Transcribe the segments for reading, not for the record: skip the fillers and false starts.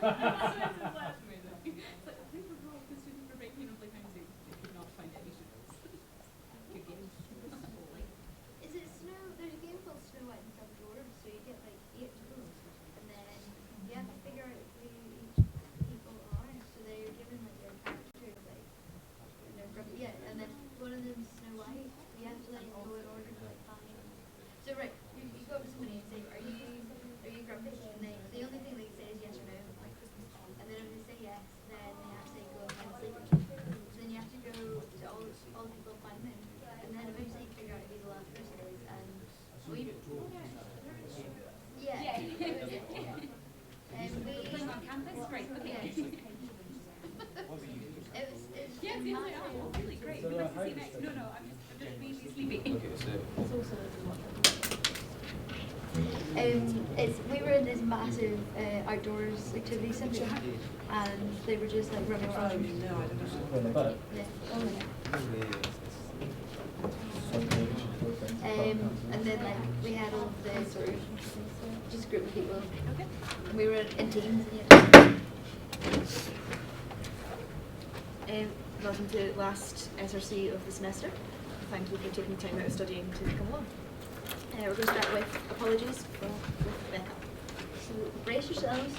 That's amazing. It's like, I think we're wrong, the students were breaking up like times they could not find any students. Good game. Is it snow? There's a game called Snow White and Seven Dwarfs, so you get like 8 tokens, and then you have to figure out who each people are. So they're given like their characters, like their and then one of them's Snow White. You have to like go in order to like find. So right, you go up to somebody and say, are you grumpy? And the only thing they can say is yes or no. And then if they say yes, then they have to say go and find the sleeper. So then you have to go to all people and find them, and then eventually you figure out who the last person is. And we yeah. And we Playing on campus, great. Okay. It was Yes, yes, I am. Oh, really great. We'd love to see you next. No, I'm just really sleepy. We were in this massive outdoors activity centre, and they were just like running around. And then like we had all of the sort of just a group of people. Okay. And we were in teams. Welcome to the last SRC of the semester. Thank you for taking time out of studying to come along. We're going to start with apologies with Becca. So brace yourselves.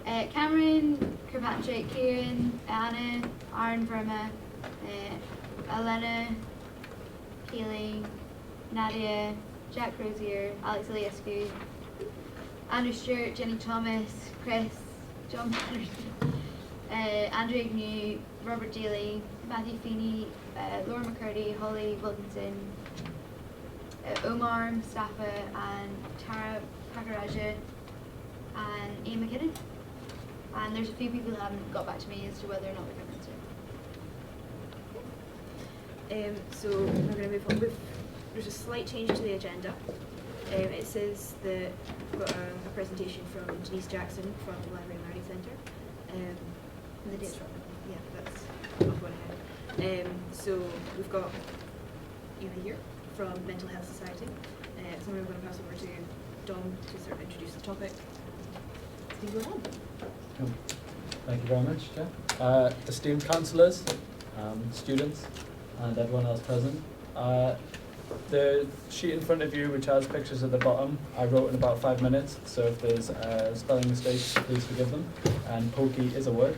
Cameron, Kirkpatrick, Kieran, Anna, Aaron Verma, Elena, Keeling, Nadia, Jack Rosier, Alex Iliescu, Andrew Stewart, Jenny Thomas, Chris, John Patterson, Andrew Agnew, Robert Daly, Matthew Feeney, Laura McCurdy, Holly Wilkinson, Omar Mustafa, and Tara Pakaraja, and Ian McKinnon. And there's a few people who haven't got back to me as to whether or not they're coming soon. So we're going to move on. There's a slight change to the agenda. It says that we've got a presentation from Denise Jackson from the Library and Learning Centre. And the date's wrong. Yeah, that's not going ahead. So we've got Eva here from Mental Health Society. So I'm going to pass over to Dom to sort of introduce the topic. Please go ahead. Thank you very much, Chair. Esteemed councillors, students, and everyone else present. The sheet in front of you, which has pictures at the bottom, I wrote in about 5 minutes, so if there's spelling mistakes, please forgive them. And pokey is a word.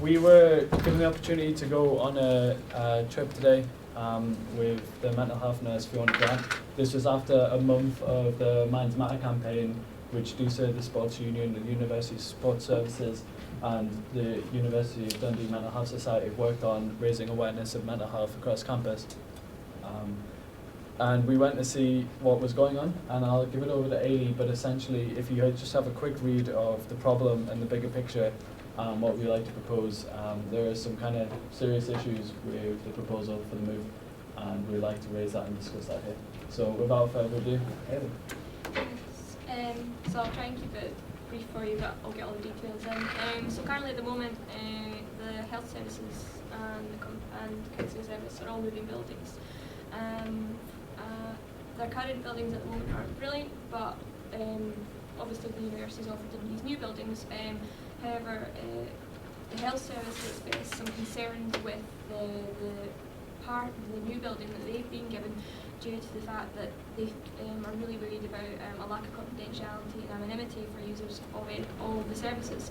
We were given the opportunity to go on a trip today with the mental health nurse Fiona Grant. This was after a month of the Minds Matter campaign, which DUSA, the Sports Union, the University Sports Services, and the University of Dundee Mental Health Society worked on raising awareness of mental health across campus. And we went to see what was going on, and I'll give it over to Ailey, but essentially if you just have a quick read of the problem and the bigger picture, what we like to propose, there are some kind of serious issues with the proposal for the move, and we'd like to raise that and discuss that here. So without further ado, Ailey. So I'll try and keep it brief for you, but I'll get all the details in. So currently at the moment, the health services and counselling service are all moving buildings. Their current buildings at the moment aren't brilliant, but obviously the university's offered them these new buildings. However, the health service has expressed some concerns with the part of the new building that they've been given, due to the fact that they are really worried about a lack of confidentiality and anonymity for users of all of the services.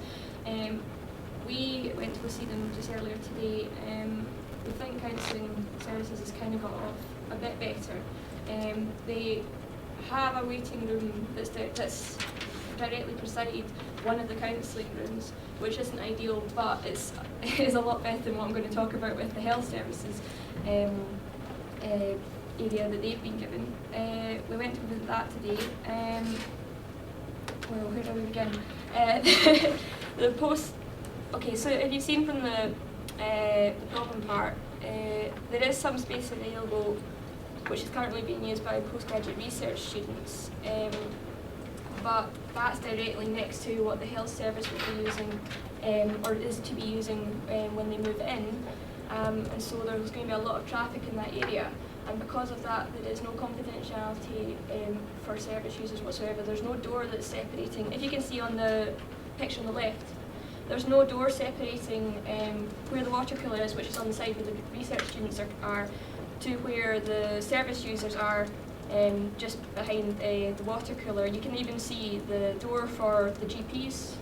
We went to go see them just earlier today. We think counselling services has kind of got off a bit better. They have a waiting room that's directly beside one of the counselling rooms, which isn't ideal, but it is a lot better than what I'm going to talk about with the health services area that they've been given. We went to visit that today. Well, where do we begin? The post. Okay, so if you've seen from the problem part, there is some space available, which is currently being used by postgraduate research students, but that's directly next to what the health service will be using, or is to be using when they move in, and so there's going to be a lot of traffic in that area, and because of that there is no confidentiality for service users whatsoever. There's no door that's separating. If you can see on the picture on the left, there's no door separating where the water cooler is, which is on the side where the research students are, to where the service users are, just behind the water cooler. You can even see the door for the GP's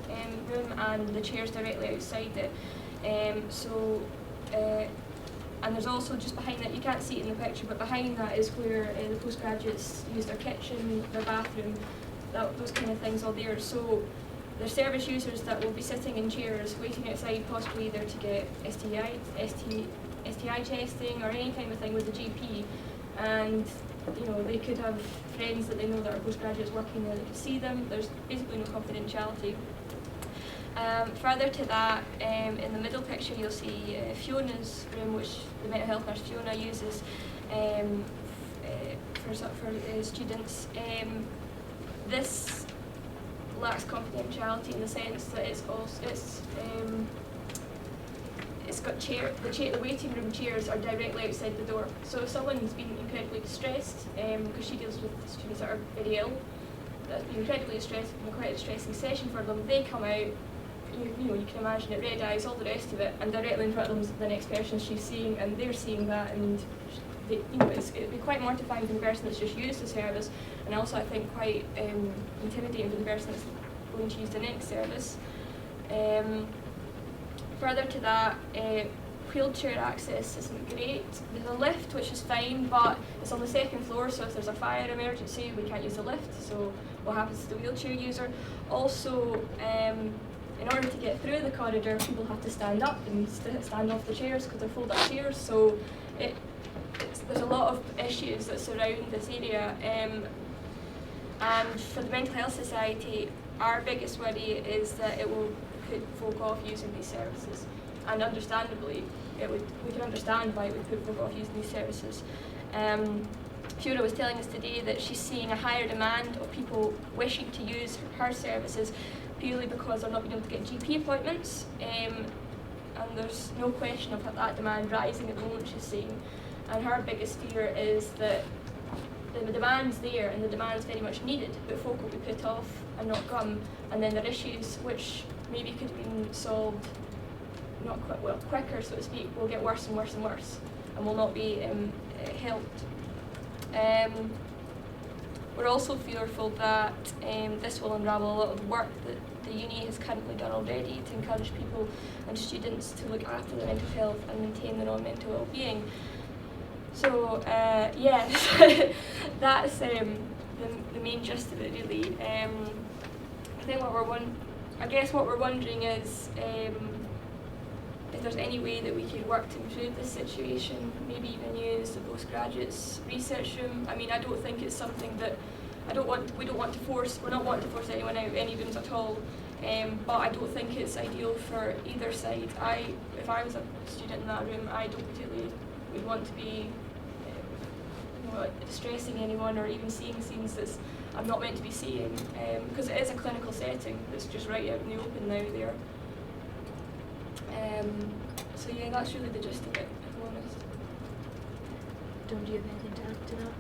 room and the chairs directly outside it. And there's also just behind that, you can't see it in the picture, but behind that is where the postgraduates use their kitchen, their bathroom, those kind of things all there. So there's service users that will be sitting in chairs waiting outside, possibly either to get STI testing or any kind of thing with the GP, and they could have friends that they know that are postgraduates working there that could see them. There's basically no confidentiality. Further to that, in the middle picture you'll see Fiona's room, which the mental health nurse Fiona uses for students. This lacks confidentiality in the sense that it's got the waiting room chairs are directly outside the door. So if someone's been incredibly distressed, because she deals with students that are very ill, that's been incredibly distressed and quite a distressing session for them, they come out, you can imagine it, red eyes, all the rest of it, and directly in front of them is the next person she's seeing, and they're seeing that, and it'd be quite mortifying for the person that's just used the service, and also I think quite intimidating for the person that's going to use the next service. Further to that, wheelchair access isn't great. There's a lift, which is fine, but it's on the second floor, so if there's a fire emergency, we can't use the lift, so what happens to the wheelchair user? Also, in order to get through the corridor, people have to stand up and stand off the chairs because they're fold-up chairs, so there's a lot of issues that surround this area. And for the Mental Health Society, our biggest worry is that it will put folk off using these services, and understandably, we can understand why it would put folk off using these services. Fiona was telling us today that she's seeing a higher demand of people wishing to use her services purely because they're not being able to get GP appointments, and there's no question of that demand rising at the moment, she's saying. And her biggest fear is that the demand's there and the demand's very much needed, but folk will be put off and not come, and then there are issues which maybe could have been solved quicker, so to speak, will get worse and worse and worse and will not be helped. We're also fearful that this will unravel a lot of the work that the uni has currently done already to encourage people and students to look after their mental health and maintain their own mental well-being. So yes, that's the main gist of it really. I think what we're wondering is if there's any way that we could work to improve this situation, maybe even use the postgraduates research room. I mean, I don't think it's something that we're not wanting to force anyone out of any rooms at all, but I don't think it's ideal for either side. If I was a student in that room, I don't particularly would want to be distressing anyone or even seeing scenes that I'm not meant to be seeing, because it is a clinical setting that's just right out in the open now there. So yeah, that's really the gist of it, if I'm honest. Dom, do you have anything to add to that?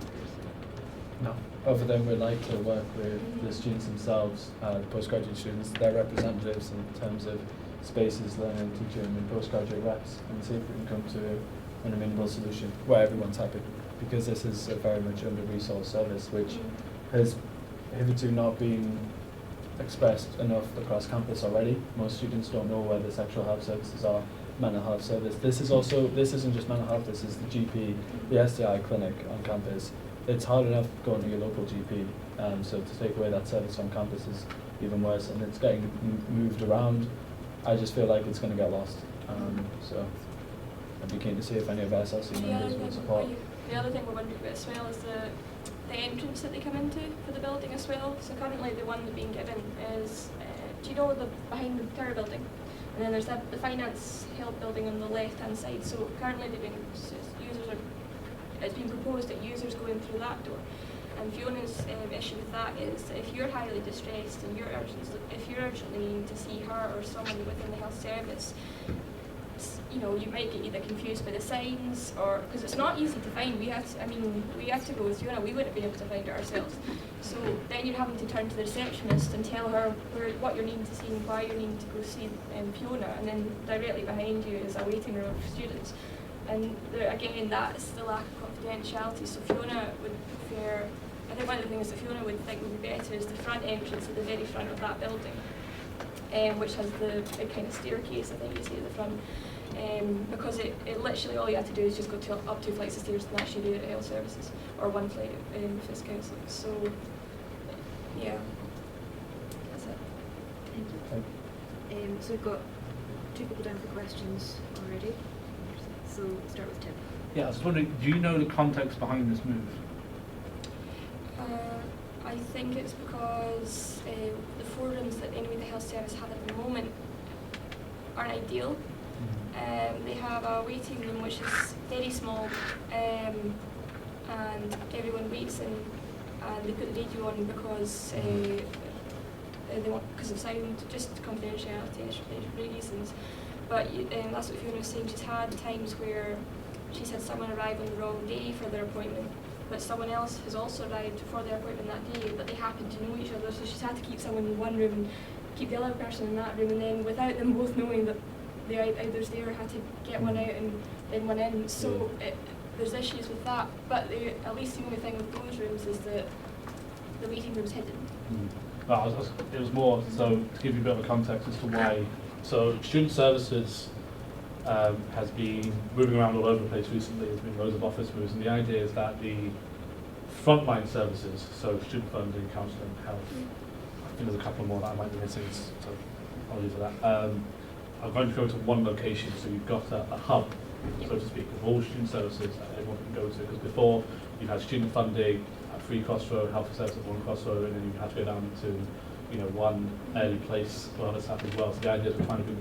No. Other than we'd like to work with the students themselves, the postgraduate students, their representatives in terms of spaces, learning, teaching and postgraduate reps, and see if we can come to an amenable solution where everyone's happy, because this is a very much under-resourced service which has hitherto not been expressed enough across campus already. Most students don't know where the sexual health services are, mental health service. This isn't just mental health, this is the GP, the STI clinic on campus. It's hard enough going to your local GP, so to take away that service on campus is even worse, and it's getting moved around. I just feel like it's going to get lost. So I'd be keen to see if any of our SRC members would support. The other thing we're wondering about as well is the entrance that they come into for the building as well. So currently the one that's being given is, do you know behind the tower building? And then there's the finance help building on the left hand side. So currently it's been proposed that users go in through that door. And Fiona's issue with that is that if you're highly distressed and if you're urgently needing to see her or someone within the health service, you might get either confused by the signs, or because it's not easy to find. We have to go with Fiona. We wouldn't be able to find it ourselves. So then then you're having to turn to the receptionist and tell her what you're needing to see and why you're needing to go see Fiona, and then directly behind you is a waiting room of students. And there, again, that's the lack of confidentiality. So Fiona would prefer, I think one of the things that Fiona would think would be better is the front entrance at the very front of that building, which has the big kind of staircase, I think you see at the front. Because it literally all you have to do is just go up 2 flights of stairs and actually do health services, or 1 flight of FIS counselling. So, yeah, that's it. Thank you. So we've got 2 people down for questions already. So we'll start with Tim. Yeah, I was wondering, do you know the context behind this move? I think it's because the forums that anyway the health service have at the moment aren't ideal. They have a waiting room which is very small, and everyone waits in, and they put the radio on because they want, because of sound, just confidentiality reasons. But that's what Fiona was saying. She's had times where she's had someone arrive on the wrong day for their appointment, but someone else has also arrived for their appointment that day, but they happen to know each other, so she's had to keep someone in one room and keep the other person in that room, and then without them both knowing that they either there had to get one out and then one in. So there's issues with that, but at least the only thing with those rooms is that the waiting room's hidden. Well, it was more so to give you a bit of a context as to why. So student services has been moving around all over the place recently. There's been loads of office moves, and the idea is that the frontline services, so student funding, counselling, health, I think there's a couple more that I might be missing, so apologies for that, are going to go to one location. So you've got a hub, so to speak, of all student services that everyone can go to. Because before, you've had student funding at Free Crossroad, health service at one crossroad, and then you have to go down to one early place for other stuff as well. So the idea is we're trying to bring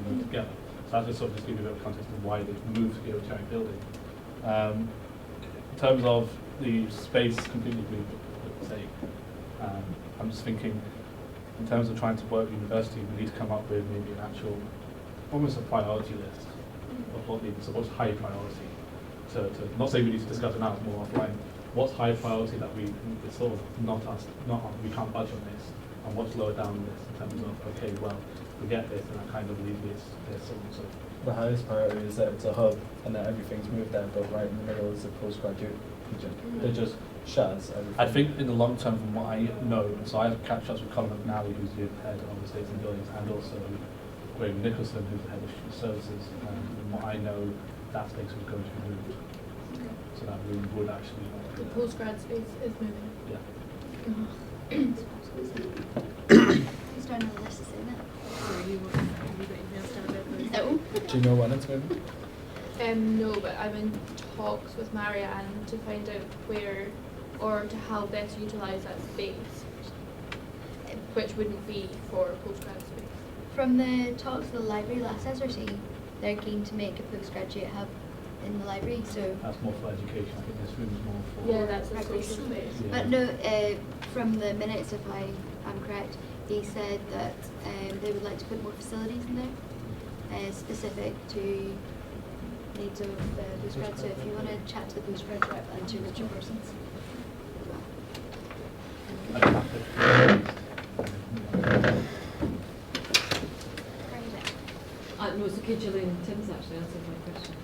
them together. So that's just sort of just give you a bit of context of why they've moved to the sharing building. In terms of the space, completely agree with the sake. I'm just thinking, in terms of trying to work with university, we need to come up with maybe an actual, almost a priority list of what needs, so what's high priority. To not say we need to discuss it now, it's more offline. What's high priority that it's sort of we can't budge on this, and what's lower down the list in terms of, okay, well, forget this, and that kind of alleviates this so. The highest priority is that it's a hub and that everything's moved there, but right in the middle is a postgraduate region. They're just shares everything. I think in the long term, from what I know, so I have catch-ups with Colin McNally, who's the head of the Estates and Buildings, and also Graham Nicholson, who's the head of student services. And what I know, that space was going to be moved. So that room would actually. The postgrad space is moving. Yeah. Who's down on the list to say that? So have you got anything else to add about those? No. Do you know when it's moving? No, but I'm in talks with Marianne to find out where or to how best utilise that space, which wouldn't be for postgrad space. From the talks with the library last SRC, they're keen to make a postgraduate hub in the library, so. That's more for education. I think this room is more for. Yeah, that's a social space. Yeah. But no, from the minutes, if I am correct, he said that they would like to put more facilities in there, specific to needs of the postgrad. So if you want to chat to the postgrad rep and to Richard Parsons as well. No, so Gillian Tim's actually answered my question.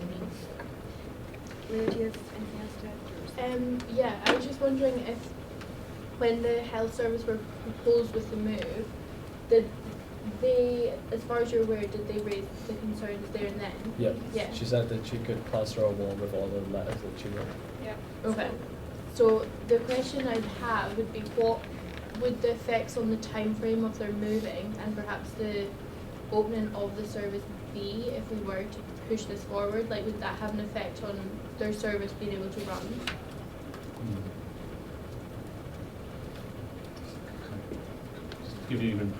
Leo, do you have anything else to add? Yeah, I was just wondering if when the health service were proposed with the move, did they, as far as you're aware, did they raise the concerns there and then? Yeah. Yeah. She said that she could plaster a wall with all the letters that she wrote. Yeah. Okay. So the question I'd have would be, what would the effects on the time frame of their moving and perhaps the opening of the service be if we were to push this forward? Like, would that have an effect on their service being able to run? Just give you even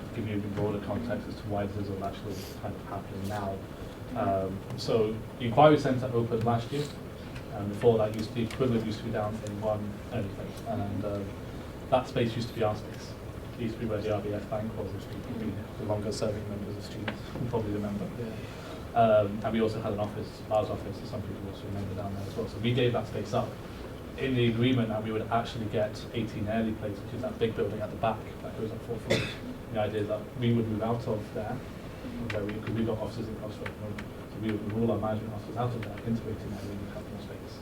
broader context as to why this is all actually kind of happening now. So the inquiry centre opened last year. Before that, the equivalent used to be down in one early place, and that space used to be our space. It used to be where the RBF bank was, which we the longest serving members of students will probably remember. And we also had an office, ours office, that some people also remember down there as well. So we gave that space up in the agreement that we would actually get 18 Airlie Place, which is that big building at the back that goes up 4 floors. The idea is that we would move out of there, because we've got offices in Crossroad at the moment, so we would move all our management offices out of there, into 18 Airlie and have more space.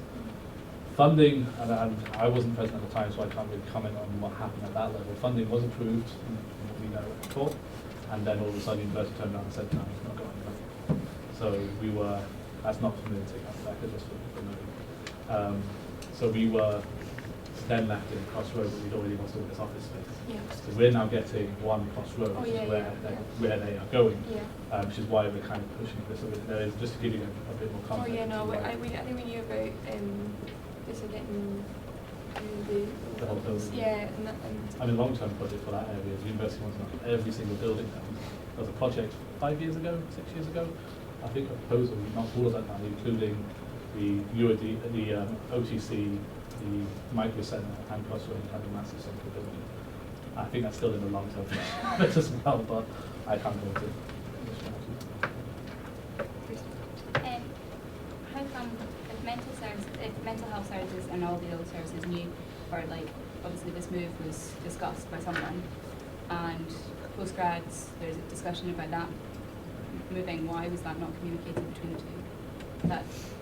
Funding, and I wasn't present at the time, so I can't really comment on what happened at that level. Funding was approved, from what we know at court, and then all of a sudden university turned around and said, no, it's not going anywhere. So we were, that's not for me to take out the back, just for noting. So we were then left in Crossroad, but we'd already lost all this office space. Yeah. So we're now getting one Crossroad, Oh, which yeah, is where, yeah, where they are going, Yeah. which is why we're kind of pushing this. So there is, just to give you a bit more Oh context. yeah, no, to why- I think we knew about this getting The whole building. Yeah, and I mean, long-term project for that area is the university wants to knock every single building down. There was a project 5 years ago, 6 years ago. I think a proposal, we knocked all of that down, including the UOD, the OTC, the Micro Centre, and Crossroad had a massive central building. I think that's still in the long-term bit as well, but I can't go into the strategy. How come if mental health services and all the other services knew, or like obviously this move was discussed by someone, and postgrads, there's a discussion about that moving, why was that not communicated between the two?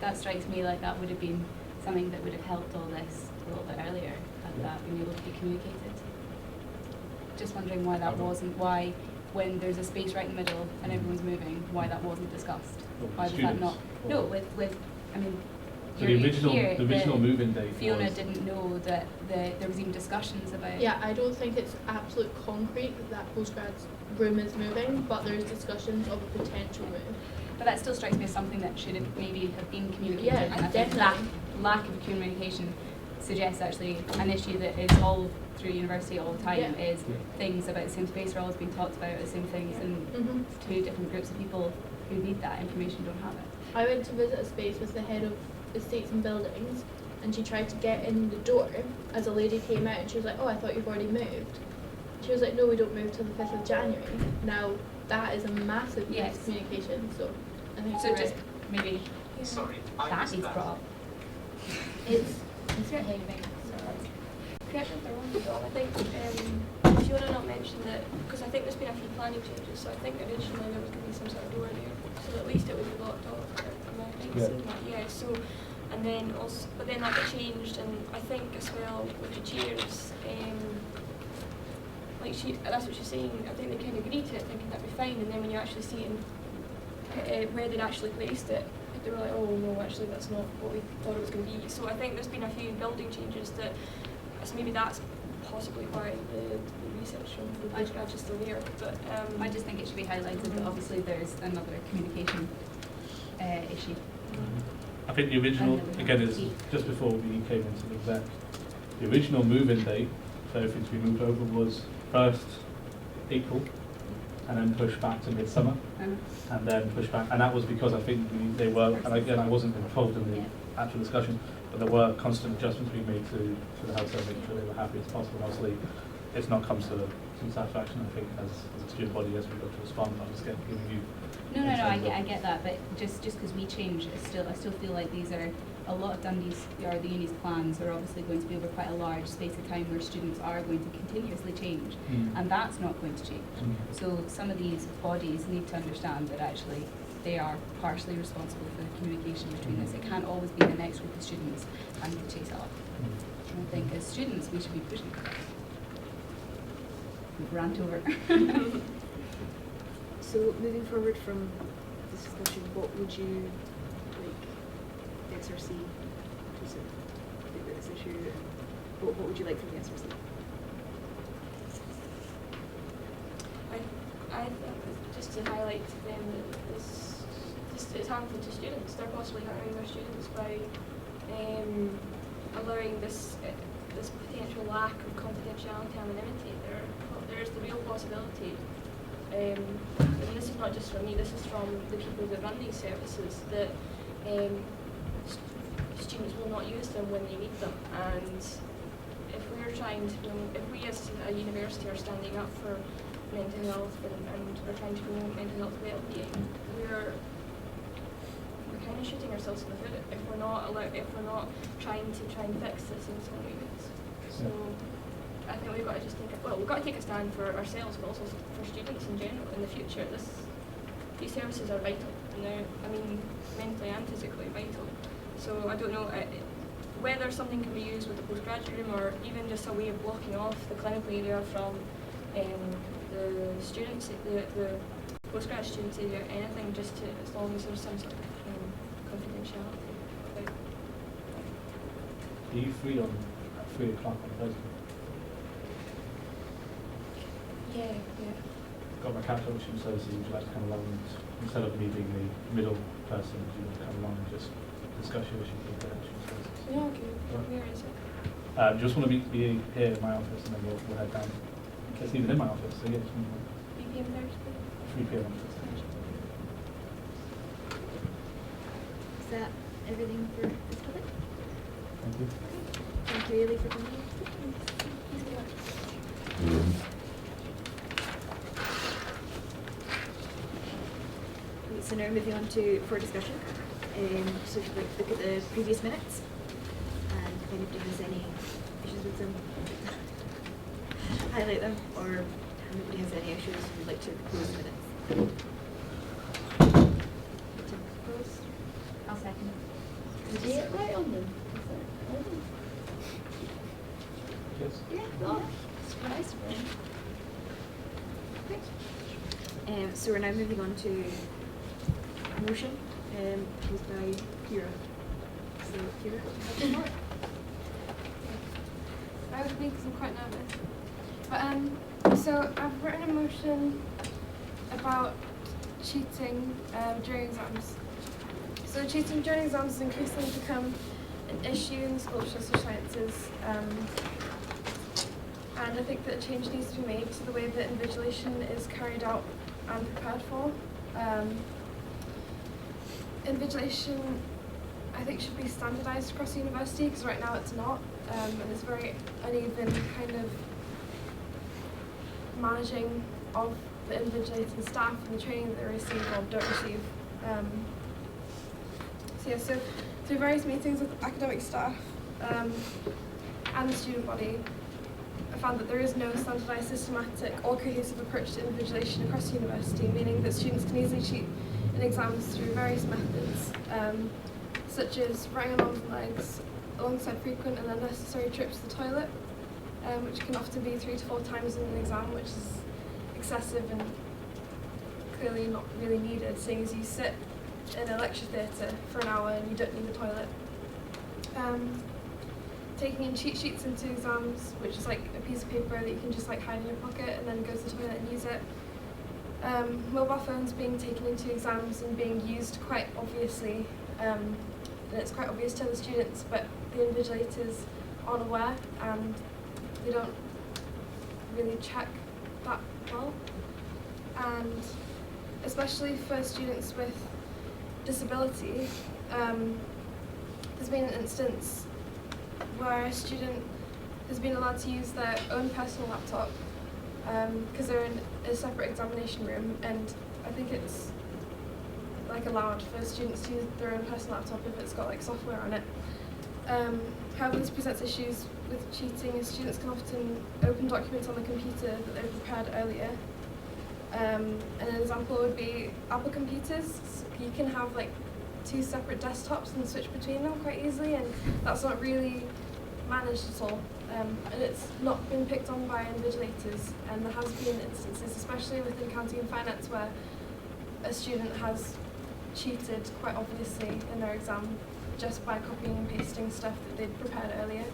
That strikes me like that would have been something that would have helped all this a little bit earlier, had that been able to be communicated. Just wondering why that wasn't, why when there's a space right in the middle and everyone's moving, why that wasn't discussed? Well, Why was that students, not? or- No, with I mean, So the original, here, the original move-in date Fiona was, didn't know that there was even discussions about. Yeah, I don't think it's absolute concrete that postgrad's room is moving, but there's discussions of a potential move. But that still strikes me as something that should have maybe have been communicated. Yeah, and I think definitely. lack of communication suggests actually an issue that is all through university all the time, Yeah. is things about the same space are always being talked about, the same things, and two different groups of people who need that information don't have it. I went to visit a space with the head of estates and buildings, and she tried to get in the door as a lady came out, and she was like, "Oh, I thought you've already moved." She was like, "No, we don't move till the 5th of January." Now that is a massive Yes. miscommunication. So I think So you're just right. maybe that needs brought up. It's behaving. correct me if I'm wrong, Dom, I think Fiona not mentioned that, because I think there's been a few planning changes, so I think originally there was going to be some sort of door there, so at least it would be locked off. Am I right in saying that? Yeah, so, and then also, but then that got changed, and I think as well with the chairs, like that's what she's saying, I think they kind of agreed to it, thinking that'd be fine, and then when you actually see where they'd actually placed it, they were like, oh no, actually that's not what we thought it was going to be. So I think there's been a few building changes that, so maybe that's possibly why the research from the postgrad is still there. But I just think it should be highlighted that obviously there's another communication issue. I think the original, again, is just before we came into the exec, the original move-in date for everything to be moved over was 1st April, and then pushed back to midsummer, and then pushed back, and that was because I think they were, and again, I wasn't involved in the actual discussion, but there were constant adjustments being made to the health service, making sure they were happy as possible. Obviously, it's not come to some satisfaction, I think, as a student body, as we've got to respond. I'm just giving you. No, I get that, but just because we change, I still feel like these are a lot of Dundee's or the uni's plans are obviously going to be over quite a large space of time where students are going to continuously change, and that's not going to change. So some of these bodies need to understand that actually they are partially responsible for the communication between this. It can't always be the next group of students and to chase it up. And I think as students we should be pushing for that. Rant over. So moving forward from this discussion, what would you like SRC to sort of think about this issue, and what would you like from the SRC? I think just to highlight to them that it's harmful to students. They're possibly harming their students by allowing this potential lack of confidentiality and anonymity. There's the real possibility, and this is not just from me, this is from the people that run these services, that students will not use them when they need them. And if we as a university are standing up for mental health and we're trying to promote mental health well-being, we're we're kind of shooting ourselves in the foot if we're not trying to fix this in some ways. So I think we've got to just we've got to take a stand for ourselves, but also for students in general in the future. These services are vital. I mean, mentally and physically vital. So I don't know whether something can be used with the postgraduate room or even just a way of blocking off the clinical area from the students, the postgrad students area, anything, just to, as long as there's some sort of confidentiality. Are you free on 3 o'clock on Thursday? Yeah. Got my calculation services. Would you like to come along and, instead of me being the middle person, would you like to come along and just discuss your issues with the calculation services? Yeah, okay. Right. Where is it? Just want to be here in my office and then we'll head down. It's even in my office, so yeah, just 3 p.m. Thursday? 3 p.m. on Thursday. Is that everything for this topic? Thank you. Thank you, Ailey, for coming. So now moving on to for discussion. So to look at the previous minutes, and if anybody has any issues with them, highlight them, or if anybody has any issues, we'd like to close the minutes. To close. I'll second. Did you get right on them? Yes. Yeah, well, surprise for me. Great. So we're now moving on to motion, proposed by Kira. So Kira, Bear with me because I'm quite nervous. But so I've written a motion about cheating during exams. So cheating during exams has increasingly become an issue in the School of Social Sciences, and I think that a change needs to be made to the way that invigilation is carried out and prepared for. Invigilation, I think, should be standardised across the university because right now it's not, and it's very uneven kind of managing of the invigilating staff and the training that they receive or don't receive. So through various meetings with academic staff and the student body, I found that there is no standardised, systematic or cohesive approach to invigilation across the university, meaning that students can easily cheat in exams through various methods, such as writing on arms and legs, alongside frequent and unnecessary trips to the toilet, which can often be 3 to 4 times in an exam, which is excessive and clearly not really needed, seeing as you sit in a lecture theatre for an hour and you don't need the toilet. Taking in cheat sheets into exams, which is like a piece of paper that you can just like hide in your pocket and then go to the toilet and use it. Mobile phones being taken into exams and being used quite obviously, and it's quite obvious to the students, but the invigilators aren't aware and they don't really check that well. And especially for students with disability, there's been an instance where a student has been allowed to use their own personal laptop because they're in a separate examination room, and I think it's like allowed for students to use their own personal laptop if it's got like software on it. However, this presents issues with cheating, as students can often open documents on the computer that they've prepared earlier. And an example would be Apple computers. You can have like 2 separate desktops and switch between them quite easily, and that's not really managed at all. And it's not been picked on by invigilators, and there has been instances, especially within accounting and finance, where a student has cheated quite obviously in their exam just by copying and pasting stuff that they'd prepared earlier,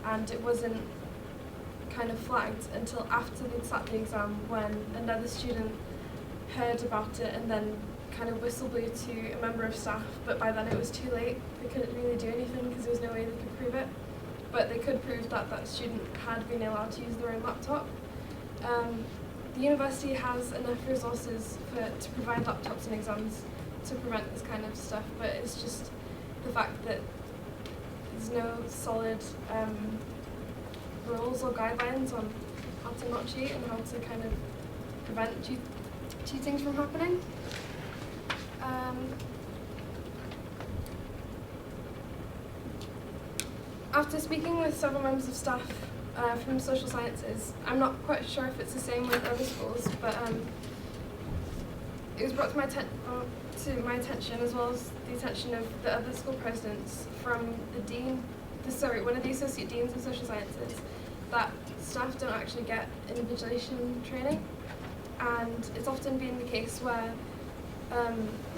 and it wasn't kind of flagged until after they'd sat the exam, when another student heard about it and then kind of whistle blew to a member of staff, but by then it was too late. They couldn't really do anything because there was no way they could prove it, but they could prove that that student had been allowed to use their own laptop. The university has enough resources to provide laptops in exams to prevent this kind of stuff, but it's just the fact that there's no solid rules or guidelines on how to not cheat and how to kind of prevent cheating from happening. After speaking with several members of staff from social sciences, I'm not quite sure if it's the same with other schools, but it was brought to my attention, as well as the attention of the other school presidents, from the dean, one of the associate deans of social sciences, that staff don't actually get invigilation training, and it's often been the case where a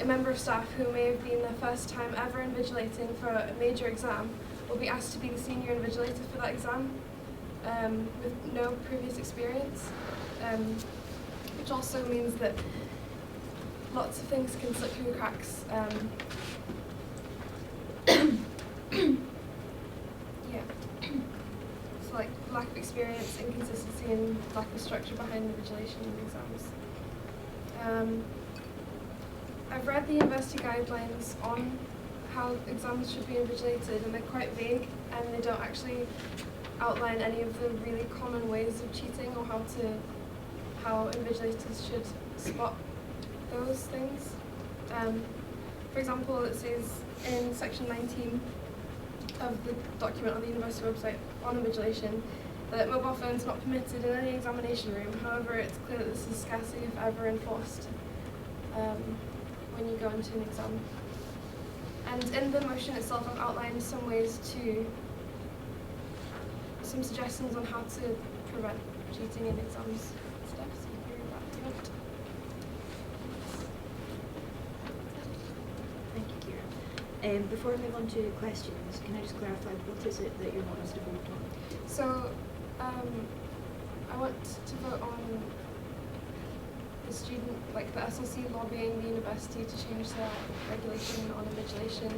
member of staff who may have been their first time ever invigilating for a major exam will be asked to be the senior invigilator for that exam with no previous experience, which also means that lots of things can slip through the cracks. Yeah. So like lack of experience, inconsistency, and lack of structure behind invigilation exams. I've read the university guidelines on how exams should be invigilated, and they're quite vague, and they don't actually outline any of the really common ways of cheating or how invigilators should spot those things. For example, it says in section 19 of the document on the university website on invigilation that mobile phones are not permitted in any examination room. However, it's clear that this is scarcely if ever enforced when you go into an exam. And in the motion itself, I've outlined some suggestions on how to prevent cheating in exams. Steps, if you read that, if you want. Thank you, Kira. Before we move on to questions, can I just clarify what is it that you want us to vote on? So, I want to vote on the the SRC lobbying the university to change their regulation on invigilation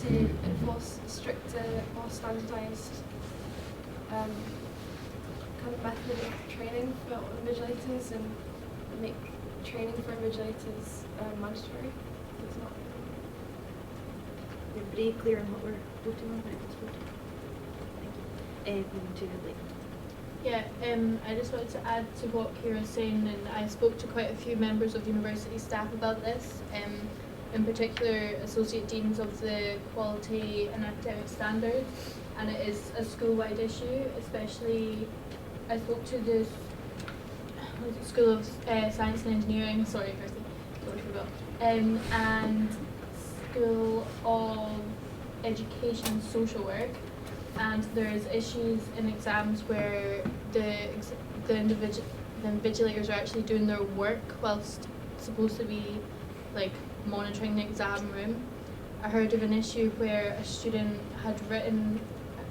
to enforce stricter, more standardised kind of method of training for invigilators and make training for invigilators mandatory. It's not. Everybody clear on what we're voting on when it comes to voting? Thank you. Moving to Lee. Yeah, I just wanted to add to what Kira's saying, and I spoke to quite a few members of university staff about this, in particular associate deans of the quality and academic standards, and it is a school-wide issue. Especially, I spoke to the School of Science and Engineering, sorry, firstly, don't forget, and School of Education and Social Work. And there's issues in exams where the invigilators are actually doing their work whilst supposed to be like monitoring the exam room. I heard of an issue where a student had written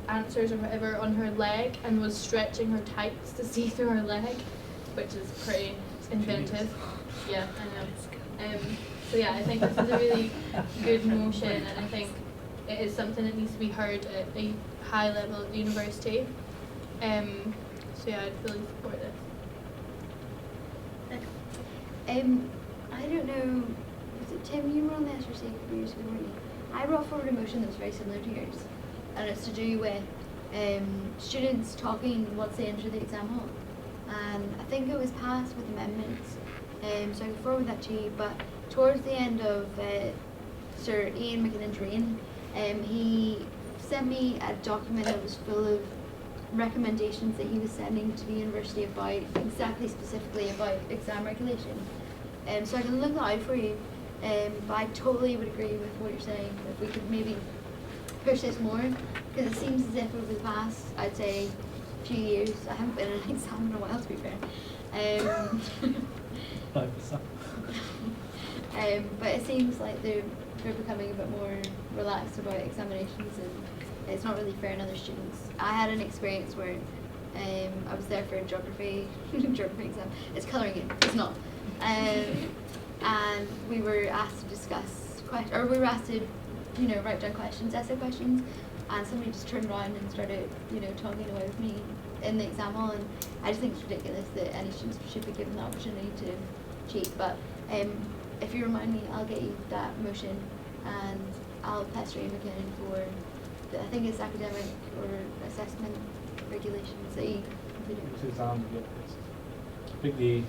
answers or whatever on her leg and was stretching her tights to see through her leg, which is pretty inventive. Yeah, I know. So yeah, I think this is a really good motion, and I think it is something that needs to be heard at a high level at the university. So yeah, I'd fully support this. I don't know, was it Tim, you were on the SRC a couple years ago, weren't you? I brought forward a motion that's very similar to yours, and it's to do with students talking once they enter the exam hall. And I think it was passed with amendments, so I can forward that to you, but towards the end of Sir Ian McKinnon's reign, he sent me a document that was full of recommendations that he was sending to the university about specifically about exam regulation. So I can look that out for you, but I totally would agree with what you're saying, if we could maybe push this more, because it seems as if over the past, I'd say, few years, I haven't been in an exam in a while, to be fair. But it seems like they're becoming a bit more relaxed about examinations, and it's not really fair on other students. I had an experience where I was there for a geography exam. It's colouring in, it's not. And we were asked to discuss we were asked to, write down questions, essay questions, and somebody just turned around and started, talking away with me in the exam hall, and I just think it's ridiculous that any students should be given the opportunity to cheat. But if you remind me, I'll get you that motion, and I'll pester Ian McKinnon for I think it's academic or assessment regulations that you do. It's exams, yeah. I think the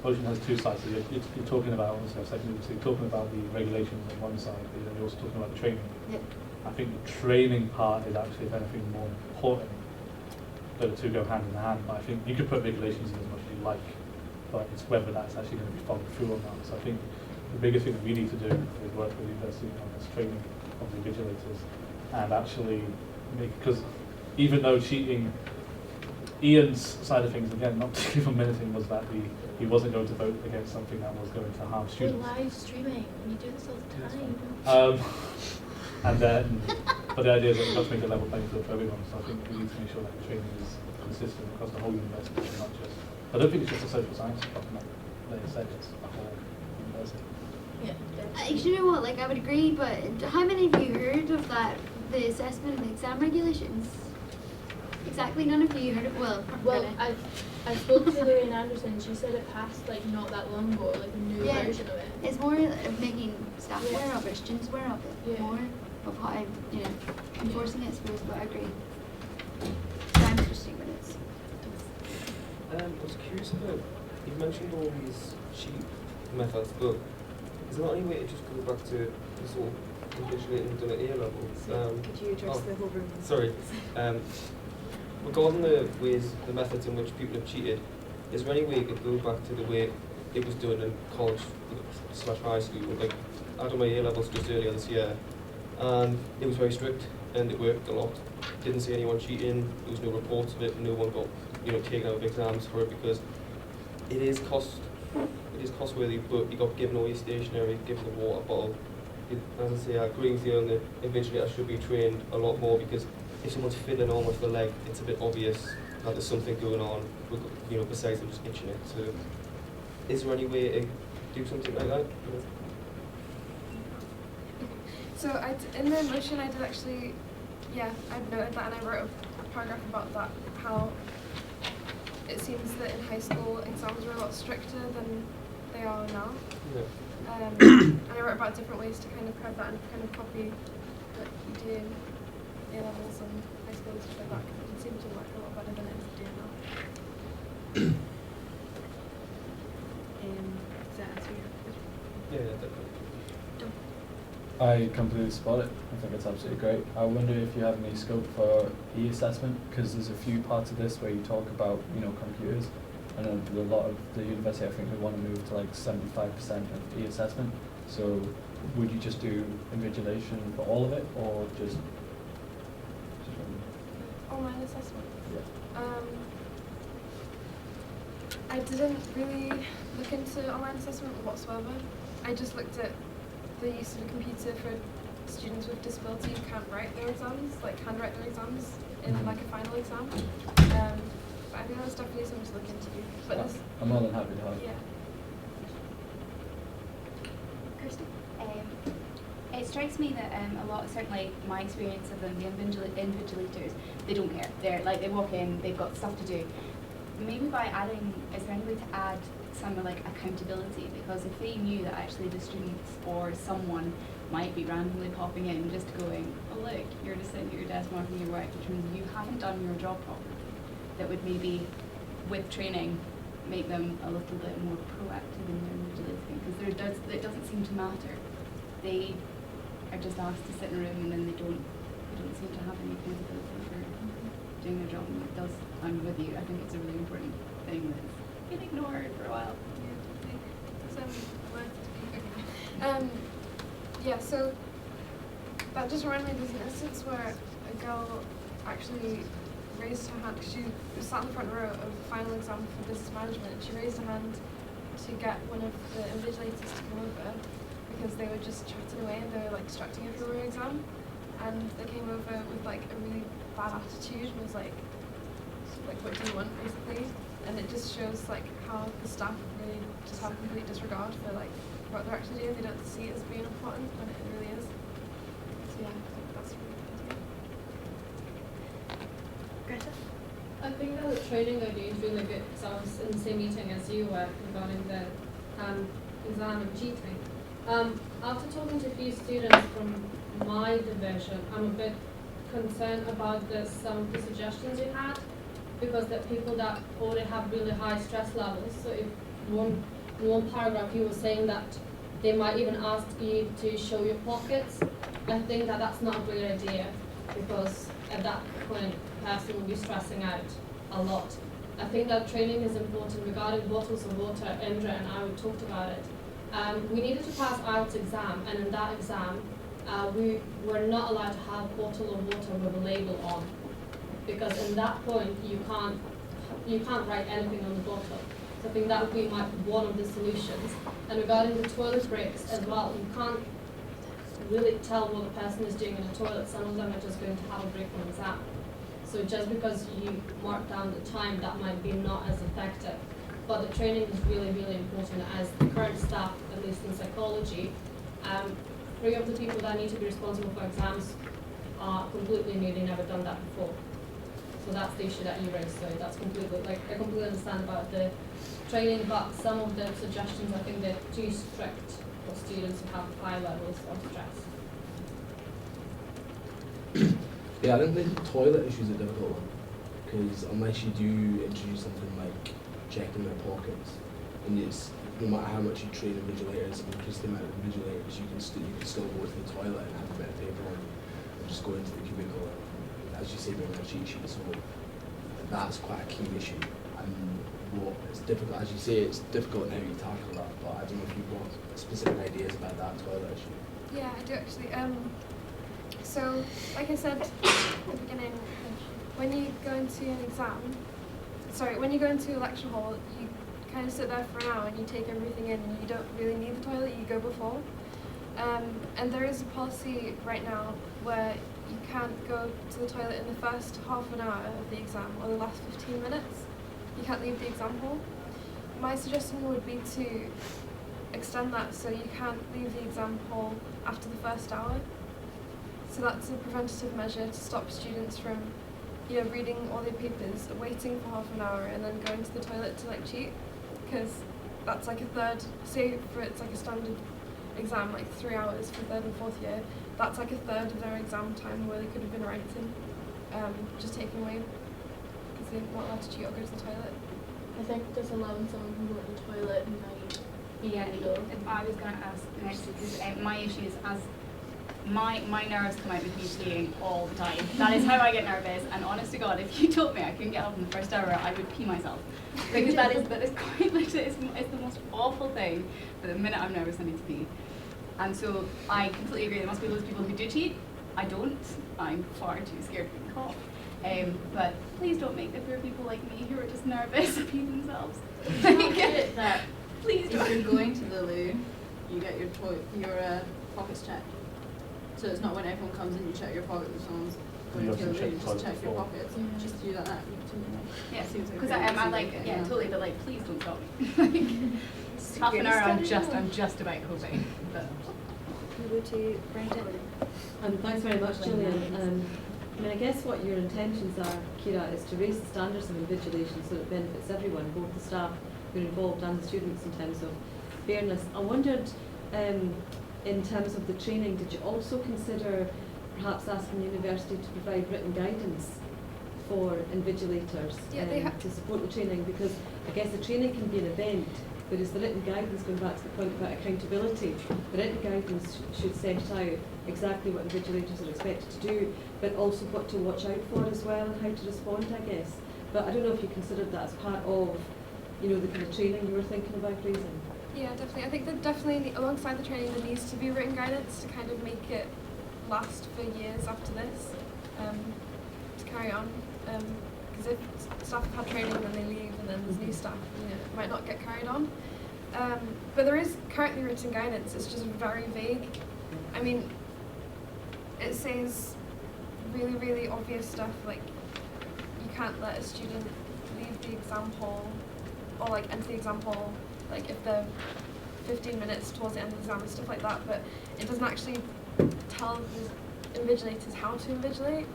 motion has two sides. So you're talking about, obviously, so you're talking about the regulations on one side, but then you're also talking about the training. Yep. I think the training part is actually, if anything, more important. The two go hand in hand, but I think you could put regulations in as much as you like, but it's whether that's actually going to be followed through or not. So I think the biggest thing that we need to do is work with the university on this training of the invigilators and actually make, because even though cheating, Ian's side of things, again, not to give him anything, was that he wasn't going to vote against something that was going to harm We're students. live streaming. You do this all the That's time. And then, but the idea is that we've got to make a level playing field for everyone, so I think we need to make sure that the training is consistent across the whole university, and not just, I don't think it's just a social science department, like I said, it's a whole university. Yeah. Actually, you know what? Like, I would agree, but how many of you heard of that? The assessment and the exam regulations. Exactly, none of you heard of. Well, Well, really. I spoke to Lorraine Anderson. She said it passed like not that long ago, like a new Yeah. version of it. It's more of making staff Yeah. aware of it, students aware of it, Yeah. more of how enforcing it, I suppose. But I agree. Time's just 2 minutes. I was curious about, you mentioned all these cheat methods, but is there not any way to just go back to the sort of invigilating done at A level? Could you address the whole room? Sorry. Regarding the ways, the methods in which people have cheated, is there any way you could go back to the way it was done in college / high school? Like, I done my A levels just earlier this year, and it was very strict, and it worked a lot. Didn't see anyone cheating. There was no reports of it. No one got taken out of exams for it, because it is costworthy. But you got given all your stationery, given the water bottle. As I say, I agree with you on the invigilator should be trained a lot more, because if someone's fiddling on with the leg, it's a bit obvious that there's something going on, besides them just itching it. So, is there any way to do something like that? So in the motion I did actually, I've noted that, and I wrote a paragraph about that, how it seems that in high school exams were a lot stricter than they are now. Yeah. And I wrote about different ways to kind of prep that and kind of copy what you do in A levels and high school and stuff like that, because it seemed to work a lot better than it is doing now. Does that answer your question? Yeah, definitely. I completely support it. I think it's absolutely great. I wonder if you have any scope for e-assessment, because there's a few parts of this where you talk about, computers, and a lot of the university, I think, we want to move to like 75% of e-assessment. So would you just do invigilation for all of it, or just Online assessment. yeah. I didn't really look into online assessment whatsoever. I just looked at the use of a computer for students with disability who can't write their exams, like handwrite their exams in like a final exam. But I think that's definitely something to look into. But this, I'm more than happy to help. yeah. Kirsty? It strikes me that a lot, certainly my experience of them, the invigilators, they don't care. They're like, they walk in, they've got stuff to do. Maybe by adding, is there any way to add some like accountability? Because if they knew that actually the students or someone might be randomly popping in just going, oh look, you're just sitting at your desk marking your work, which means you haven't done your job properly, that would maybe, with training, make them a little bit more proactive in their invigilating, because it doesn't seem to matter. They are just asked to sit in a room, and then they don't seem to have any accountability for doing their job. And it does. I'm with you. I think it's a really important thing that's been ignored for a while. So that just reminded me, there's an instance where a girl actually raised her hand, because she was sat in the front row of the final exam for business management, and she raised her hand to get one of the invigilators to come over, because they were just chatting away and they were like distracting her from her exam, and they came over with like a really bad attitude and was like what do you want, basically. And it just shows like how the staff really just have complete disregard for like what they're actually doing. They don't see it as being important when it really is. So yeah, I think that's really good. Greta? I think that the training idea is really good, because I was in the same meeting as you were regarding the exam and cheating. After talking to a few students from my division, I'm a bit concerned about some of the suggestions you had, because there are people that already have really high stress levels. So if in one paragraph you were saying that they might even ask you to show your pockets, I think that that's not a great idea, because at that point, the person will be stressing out a lot. I think that training is important regarding bottles of water. Indra and I talked about it. We needed to pass IELTS exam, and in that exam, we were not allowed to have a bottle of water with a label on, because in that point you can't write anything on the bottle. So I think that would be one of the solutions. And regarding the toilet breaks as well, you can't really tell what the person is doing in the toilet. Some of them are just going to have a break from exam. So just because you mark down the time, that might be not as effective. But the training is really, really important, as the current staff, at least in psychology, 3 of the people that need to be responsible for exams are completely new, they've never done that before. So that's the issue that you raised, so that's completely, like, I completely understand about the training, but some of the suggestions, I think they're too strict for students who have high levels of stress. Yeah, I think the toilet issue is a difficult one, because unless you do introduce something like checking their pockets, and it's no matter how much you train invigilators and increase the amount of invigilators, you can still go to the toilet and have a bit of paper on you, and just go into the cubicle and, as you say, bring a cheat sheet. So that's quite a key issue, and what it's difficult, as you say, it's difficult in how you tackle that. But I don't know if you've got specific ideas about that toilet issue. Yeah, I do actually. So, like I said at the beginning, when you go into an exam, when you go into a lecture hall, you kind of sit there for an hour and you take everything in, and you don't really need the toilet, you go before. And there is a policy right now where you can't go to the toilet in the first half an hour of the exam or the last 15 minutes. You can't leave the exam hall. My suggestion would be to extend that so you can't leave the exam hall after the first hour. So that's a preventative measure to stop students from, reading all their papers, waiting for half an hour, and then going to the toilet to cheat, because that's like a third. Say for it's like a standard exam, like 3 hours for 3rd and 4th year. That's like a third of their exam time where they could have been writing, just taken away because they're not allowed to cheat or go to the toilet. I think just allowing someone to go to the toilet and night. Yeah, I was going to ask next, because my issue is my nerves come out with me peeing all the time. That is how I get nervous, and honest to God, if you told me I couldn't get up in the first hour, I would pee myself. Because that is quite literally, it's the most awful thing. But the minute I'm nervous, I need to pee. And so I completely agree, there must be loads of people who do cheat. I don't. I'm far too scared to be caught. But please don't make the poor people like me who are just nervous to pee themselves. That Please don't. if you're going to the loo, you get your pockets checked. So it's not when everyone comes in, you check your pockets, if someone's going You to the also loo, check you the just toilet check your before. pockets. Yeah. Just do that. Yeah, Seems because like I'm like, very yeah, easy, totally, but please don't stop me. Half an hour, I'm just about coping. But Go to Brendan. Thanks very much, Gillian. I guess what your intentions are, Kira, is to raise the standards of invigilation so it benefits everyone, both the staff who are involved and the students, in terms of fairness. I wondered, in terms of the training, did you also consider perhaps asking the university to provide written guidance for invigilators to support the training? Because I guess the training can be an event, whereas the written guidance, going back to the point about accountability, the written guidance should set out exactly what invigilators are expected to do, but also what to watch out for as well, and how to respond, I guess. But I don't know if you considered that as part of, the kind of training you were thinking about raising. Yeah, definitely. I think that definitely alongside the training there needs to be written guidance to kind of make it last for years after this, to carry on. Because if staff have had training and then they leave and then there's new staff, it might not get carried on. But there is currently written guidance, it's just very vague. I mean, it says really, really obvious stuff, like you can't let a student leave the exam hall or enter the exam hall if they're 15 minutes towards the end of the exam and stuff like that, but it doesn't actually tell the invigilators how to invigilate.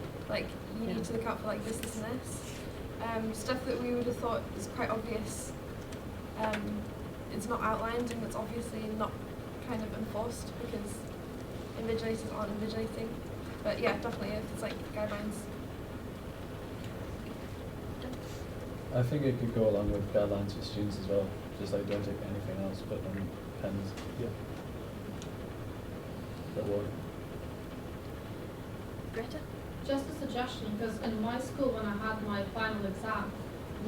You need to look out for this, this and this. Stuff that we would have thought is quite obvious, it's not outlined, and it's obviously not kind of enforced because invigilators aren't invigilating. But yeah, definitely if it's guidelines. I think it could go along with guidelines for students as well. Just don't take anything else but pens. Yeah. That water. Greta? Just a suggestion, because in my school when I had my final exam,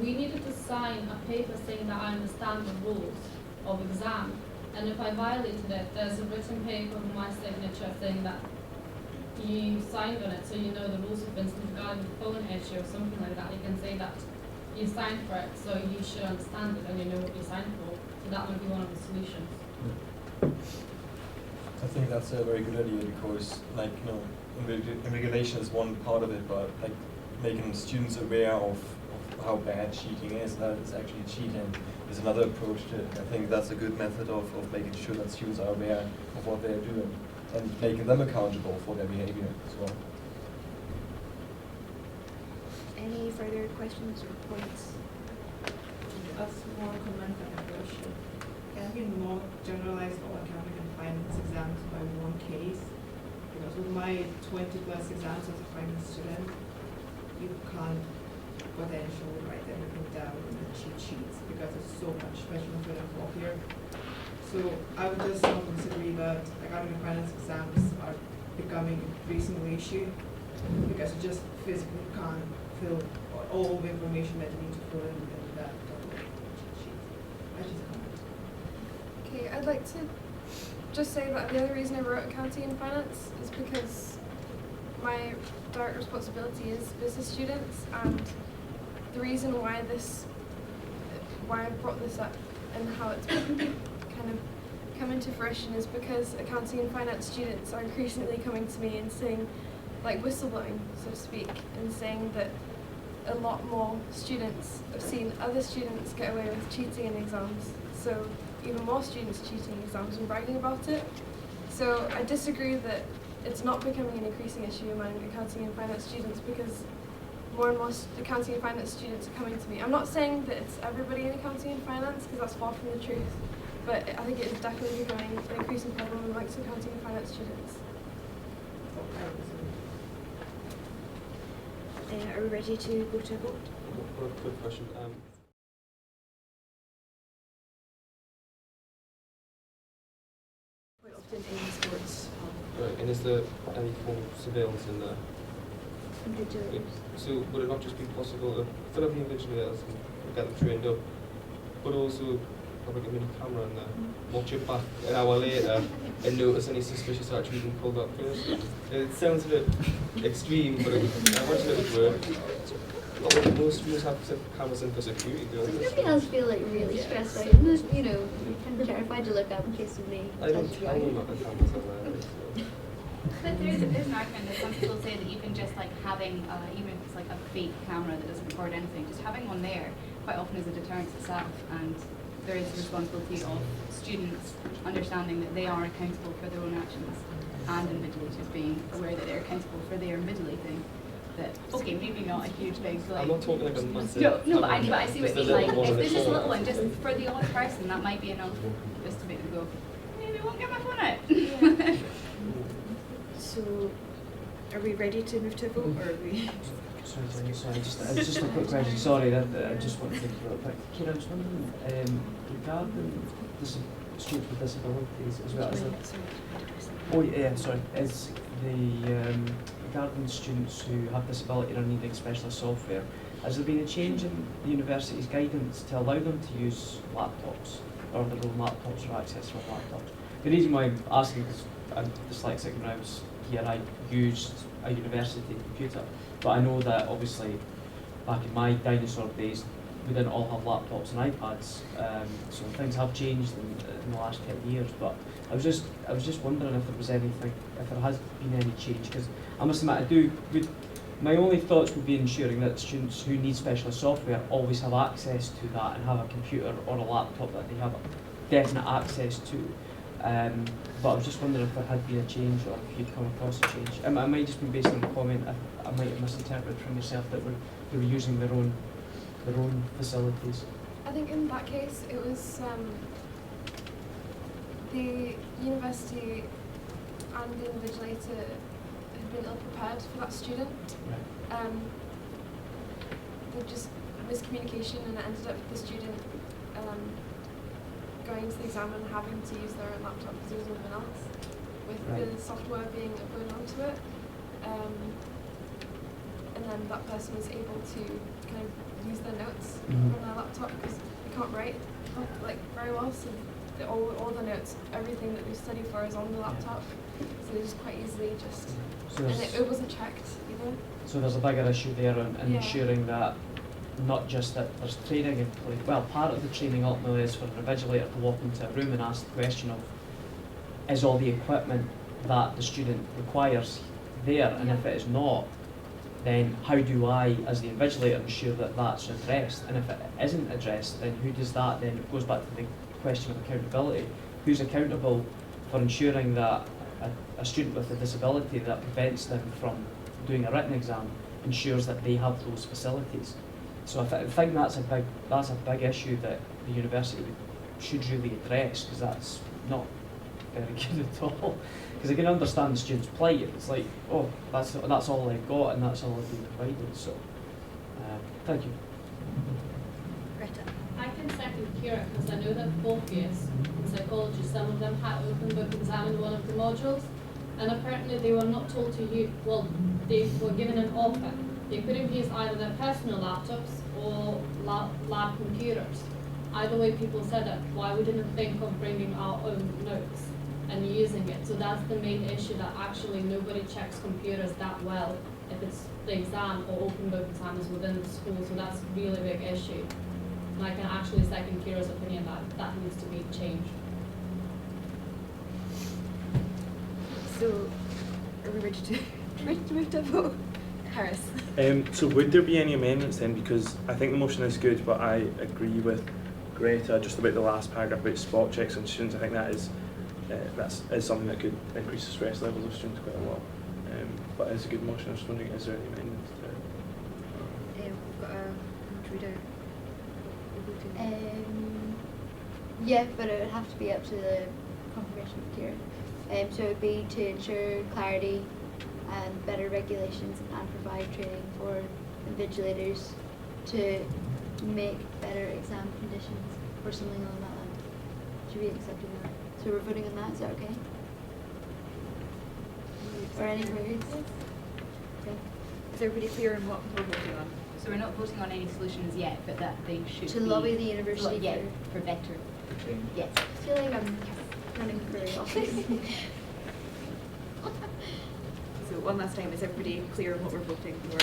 we needed to sign a paper saying that I understand the rules of exam. And if I violated it, there's a written paper with my signature saying that you signed on it, so you know the rules. For instance, regarding the phone issue or something like that, you can say that you signed for it, so you should understand it and you know what you signed for. So that would be one of the solutions. I think that's a very good idea because, like, you know, invigilation is one part of it, but like making students aware of how bad cheating is, that it's actually cheating, is another approach to it. I think that's a good method of making sure that students are aware of what they're doing and making them accountable for their behavior as well. Any further questions or points? That's more comment than a question. Can we not generalize all academic and finance exams by one case? Because with my 20+ exams as a finance student, you can't potentially write everything down in the cheat sheets because there's so much, especially in third and fourth year. So I would just disagree that academic and finance exams are becoming increasingly issue because you just physically can't fill all the information that you need to fill in that cheat sheet. I just can't. Okay, I'd like to just say that the other reason I wrote accounting and finance is because my direct responsibility is business students, and the reason why I brought this up and how it's kind of come into fruition is because accounting and finance students are increasingly coming to me and saying, like whistleblowing, so to speak, and saying that a lot more students have seen other students get away with cheating in exams. So even more students cheating in exams and bragging about it. So I disagree that it's not becoming an increasing issue among accounting and finance students because more and more accounting and finance students are coming to me. I'm not saying that it's everybody in accounting and finance because that's far from the truth, but I think it is definitely becoming an increasing problem amongst accounting and finance students. Are we ready to go to a vote? One quick question. Quite often in sports. Right, and is there any form of surveillance in there? Invigilators. So would it not just be possible to fill up the invigilators and get them trained up, but also have like a mini camera in there, watch it back an hour later and notice any suspicious activity being pulled up? It sounds a bit extreme, but I imagine it would work. Most have cameras in for security, don't they? Everybody else feel like really stressed out, and you know, kind of terrified to look up in case somebody I don't touches you. tell them that the cameras are there. So. But there's an argument that some people say that even just like having, even if it's like a fake camera that doesn't record anything, just having one there quite often is a deterrent itself, and there is the responsibility of students understanding that they are accountable for their own actions, and invigilators being aware that they're accountable for their invigilating. That, okay, maybe not a huge big like. I'm not talking like a massive. No, but I see what you mean. Like, if there's just a little one, just corner. for the odd person, that might be enough, just to make them go, maybe I won't get my phone out. Yeah. So, are we ready to move to a vote, or are we? Sorry, just a quick question. Sorry, I just want to think real quick. Kira, I was wondering, regarding students with disabilities as well as is the regarding students who have disability or needing specialist software, has there been a change in the university's guidance to allow them to use laptops or their own laptops or access to laptops? The reason why I'm asking is I'm dyslexic and when I was here I used a university computer, but I know that obviously back in my dinosaur days we didn't all have laptops and iPads, so things have changed in the last 10 years, but I was just wondering if there was anything, if there has been any change, because I must admit my only thoughts would be ensuring that students who need specialist software always have access to that and have a computer or a laptop that they have definite access to. But I was just wondering if there had been a change or if you'd come across a change. It might just be based on a comment I might have misinterpreted from yourself that they were using their own facilities. I think in that case it was the university and the invigilator had been ill prepared for that student. Right. There just miscommunication, and it ended up with the student going to the exam and having to use their own laptop because there was no one else, with Right. the software being uploaded onto it. and then that person was able to kind of use their notes Mhm. on their laptop because they can't write like very well, so all the notes, everything that we study for is on the laptop, so they just quite easily just, So and there's, it wasn't checked either. so there's a bigger issue there in Yeah. ensuring that not just that there's training in place. Well, part of the training ultimately is for an invigilator to walk into a room and ask the question of, is all the equipment that the student requires there? And if it is not, then how do I, as the invigilator, ensure that that's addressed? And if it isn't addressed, then who does that? Then it goes back to the question of accountability. Who's accountable for ensuring that a student with a disability that prevents them from doing a written exam ensures that they have those facilities? So I think that's a big issue that the university should really address, because that's not very good at all. Because I can understand the student's plight. It's like, oh, that's all they've got and that's all they've been provided. So, thank you. Greta. I can second Kira because I know that both years in psychology, some of them had open book exam in one of the modules, and apparently they were not told to use, well, they were given an offer. They could have used either their personal laptops or lab computers. Either way, people said that, why we didn't think of bringing our own notes and using it. So that's the main issue, that actually nobody checks computers that well if it's the exam or open book exam is within the school. So that's a really big issue. And I can actually second Kira's opinion that that needs to be changed. So, are we ready to move to vote? Harris. So would there be any amendments then? Because I think the motion is good, but I agree with Greta just about the last paragraph about spot checks on students. I think that is something that could increase the stress levels of students quite a lot. But it's a good motion. I was just wondering, is there any amendments to it? We've got a reader. Yeah, but it would have to be up to the confirmation of Kira. So it would be to ensure clarity and better regulations and provide training for invigilators to make better exam conditions or something along that line. Should we be accepting that? So we're voting on that, is that okay? Or any queries? Okay. Is everybody clear on what we're voting on? So we're not voting on any solutions yet, but that they should To be lobby the university yeah, for better. Yes. I feel like I'm running for office. So one last time, is everybody clear on what we're voting? We're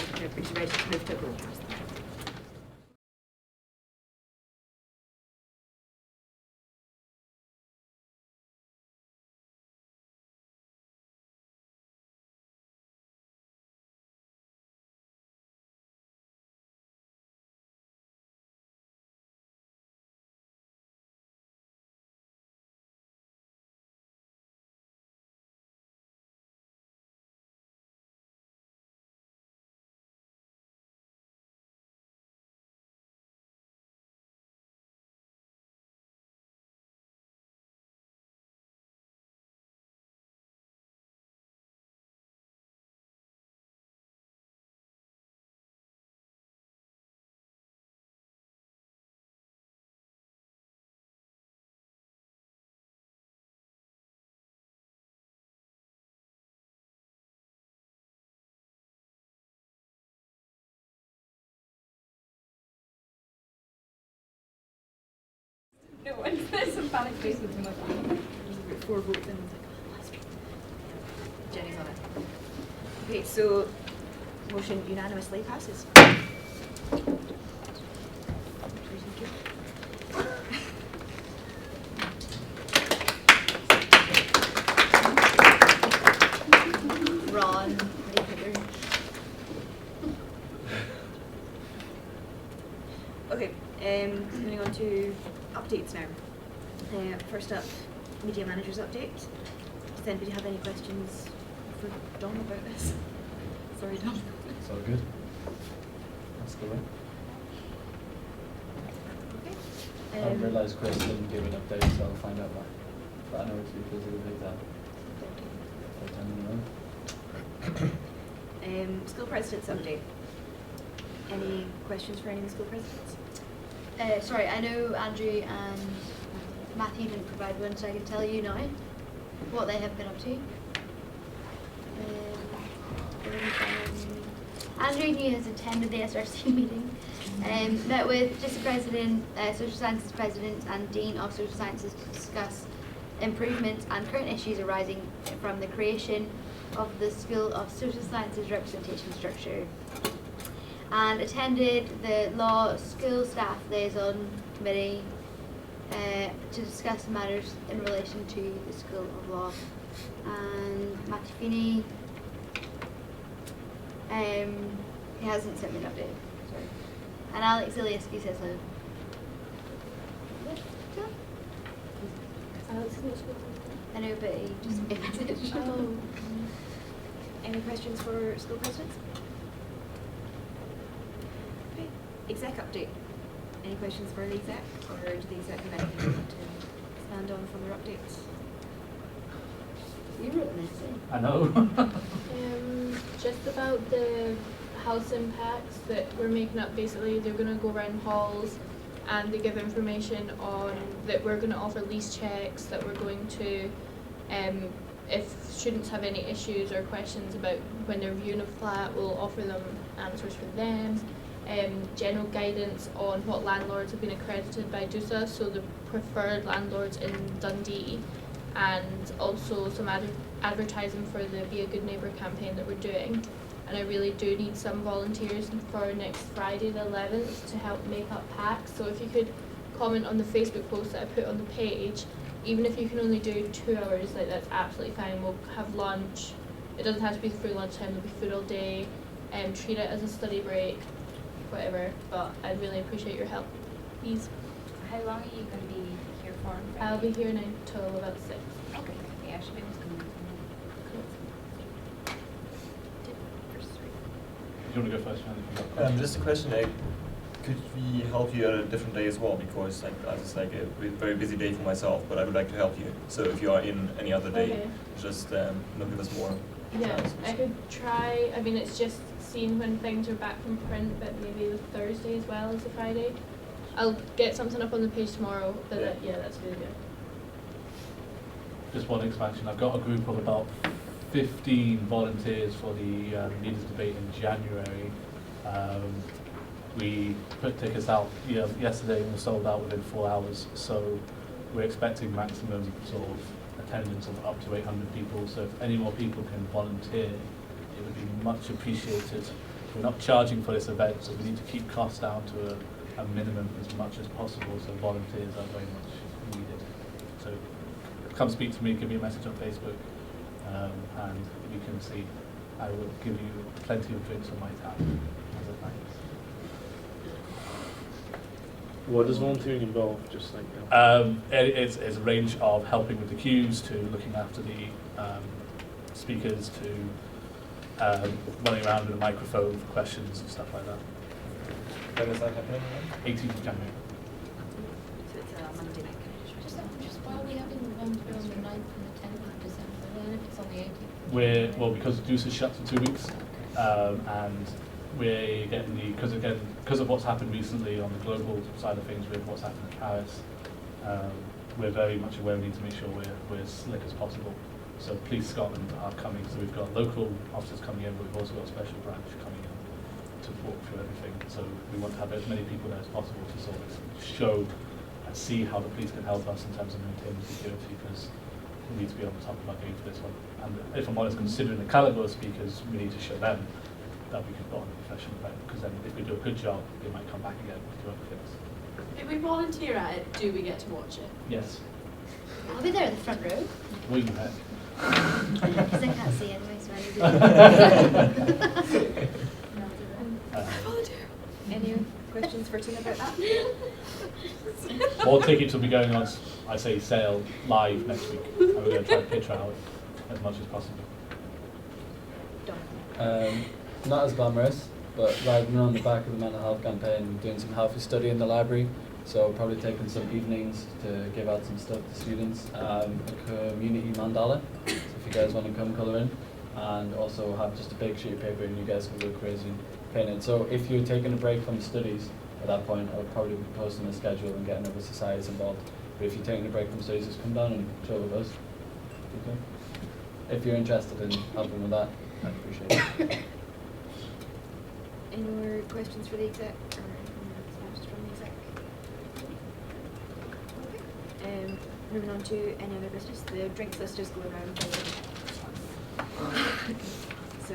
ready to move to vote. No one. There's some panic face with too much. There's 4 votes and Jenny's on it. Okay, so motion unanimously passes. Ron, Okay, moving on to updates now. First up, media managers update. Does anybody have any questions for Dom about this? Sorry, Dom. It's all good. That's the way. Okay. I realised Chris didn't give an update, so I'll find out why. But I know it's because of the big that. School presidents update. Any questions for any of the school presidents? Sorry, I know Andrew and Matthew didn't provide one, so I can tell you now what they have been up to. Andrew New has attended the SRC meeting, met with DUSA President, Social Sciences President and Dean of Social Sciences to discuss improvements and current issues arising from the creation of the School of Social Sciences representation structure, and attended the Law School Staff Liaison Committee to discuss matters in relation to the School of Law. And Matthew Feeney, he hasn't sent me an update, sorry. And Alex Ilieski says hello. Alex is not school. I know, but he just made a message. Oh. Any questions for school presidents? Okay. Exec update. Any questions for the exec, or do the exec have anything want to stand on from their updates? You wrote an essay. I know. Just about the house impacts that we're making up. Basically, they're going to go around halls and they give information on that we're going to offer lease checks, that we're going to, if students have any issues or questions about when they're viewing a flat, we'll offer them answers for them. General guidance on what landlords have been accredited by DUSA, so the preferred landlords in Dundee, and also some advertising for the Be a Good Neighbour campaign that we're doing. And I really do need some volunteers for next Friday the 11th to help make up packs. So if you could comment on the Facebook post that I put on the page, even if you can only do 2 hours, like that's absolutely fine. We'll have lunch. It doesn't have to be through lunchtime, there'll be food all day. Treat it as a study break, whatever. But I'd really appreciate your help, please. How long are you going to be here for? I'll be here now till about 6. Okay, yeah, I should be able to come. Do you want to go first, Andy? Just a question, could we help you at a different day as well? Because it's like a very busy day for myself, but I would like to help you. So if you are in any other day, Okay. just give us more. Yeah, I could try. I mean, it's just seeing when things are back from print, but maybe the Thursday as well as the Friday. I'll get something up on the page tomorrow, but yeah, that's really good. Just one expansion. I've got a group of about 15 volunteers for the leaders debate in January. We put tickets out yesterday and were sold out within 4 hours. So we're expecting maximum sort of attendance of up to 800 people. So if any more people can volunteer, it would be much appreciated. We're not charging for this event, so we need to keep costs down to a minimum as much as possible. So volunteers are very much needed. So come speak to me, give me a message on Facebook. And we can see. I will give you plenty of drinks on my tab as a thanks. What does volunteering involve? Just like that? It's a range of helping with the queues to looking after the speakers to running around with a microphone for questions and stuff like that. When is that happening? 18th of January. So it's a Monday night. Just why are we having one on the 9th and the 10th of December then if it's on the 18th? Because DUSA shut for 2 weeks, and we're getting because of what's happened recently on the global side of things with what's happened in Paris, we're very much aware we need to make sure we're as slick as possible. So Police Scotland are coming, so we've got local officers coming in, but we've also got a special branch coming in to walk through everything. So we want to have as many people there as possible to sort of show and see how the police can help us in terms of maintaining security, because we need to be on the top of our game for this one. And if I'm honest, considering the calibre of speakers, we need to show them that we can put on a professional event, because then if we do a good job, they might come back again to do other things. If we volunteer at it, do we get to watch it? Yes. I'll be there in the front row. Will you heck? Because I can't see anyway, so I need to. Volunteer. Any questions for Tina about that? More tickets will be going on, I say, sale live next week. And we're going to try and pitch out as much as possible. Not as glamorous, but riding on the back of the mental health campaign, doing some healthy study in the library. So probably taking some evenings to give out some stuff to students. A community mandala, so if you guys want to come colour in. And also have just a big sheet of paper and you guys can go crazy and paint it. So if you're taking a break from studies at that point, I would probably be posting a schedule and getting other societies involved. But if you're taking a break from studies, just come down and chill with us. Okay. If you're interested in helping with that. I'd appreciate it. Any more questions for the exec or responses from the exec? Okay. Moving on to any other business. The drinks list is going around. So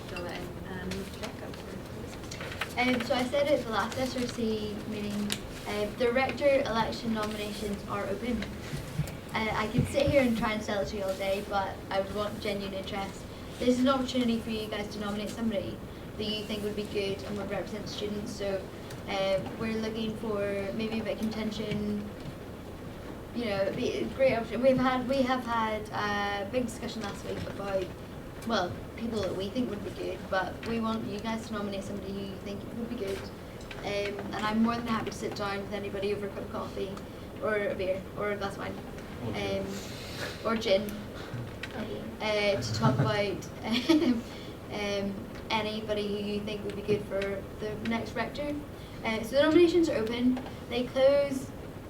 fill that in and Rebecca for this. So I said at the last SRC meeting, the rector election nominations are open. I could sit here and try and sell it to you all day, but I would want genuine interest. This is an opportunity for you guys to nominate somebody that you think would be good and would represent students. So we're looking for maybe a bit of contention. You know, it'd be a great opportunity. We have had a big discussion last week about, well, people that we think would be good, but we want you guys to nominate somebody who you think would be good. And I'm more than happy to sit down with anybody over a cup of coffee, or a beer, or a glass of wine, or gin, to talk about anybody who you think would be good for the next rector. So the nominations are open. They close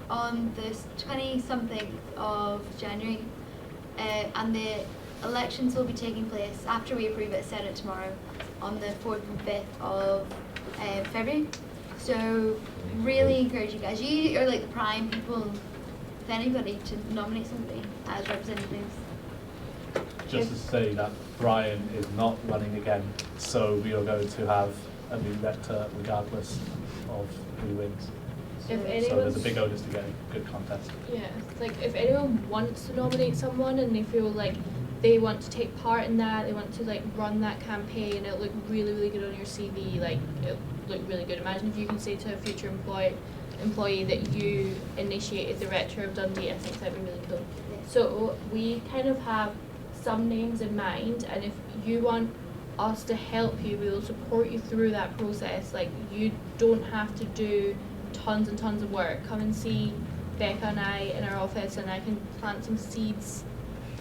on the 20-something of January, and the elections will be taking place after we approve it, Senate tomorrow, on the 4th and 5th of February. So really encourage you guys. You are like the prime people, if anybody, to nominate somebody as representatives. Just to say that Brian is not running again, so we are going to have a new rector regardless of who wins. If So anyone, there's a big onus to get a good contest. yeah, like if anyone wants to nominate someone and they feel like they want to take part in that, they want to like run that campaign, it'll look really, really good on your CV, like it'll look really good. Imagine if you can say to a future employee that you initiated the rector of Dundee. I think that'd be really cool. So we kind of have some names in mind, and if you want us to help you, we will support you through that process. Like, you don't have to do tons and tons of work. Come and see Becca and I in our office, and I can plant some seeds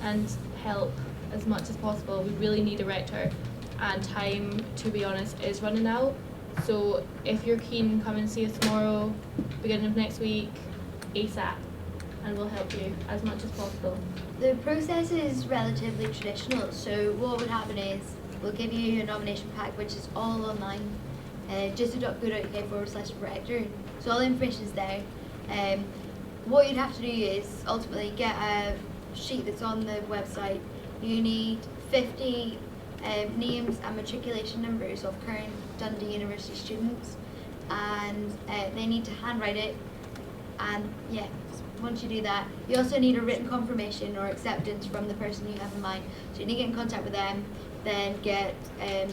and help as much as possible. We really need a rector, and time, to be honest, is running out. So if you're keen, come and see us tomorrow, beginning of next week, ASAP, and we'll help you as much as possible. The process is relatively traditional, so what would happen is we'll give you a nomination pack, which is all online, just.go.uk/rector, so all the information is there. What you'd have to do is ultimately get a sheet that's on the website. You need 50 names and matriculation numbers of current Dundee University students, and they need to handwrite it, and yeah, once you do that, you also need a written confirmation or acceptance from the person you have in mind. So you need to get in contact with them, then get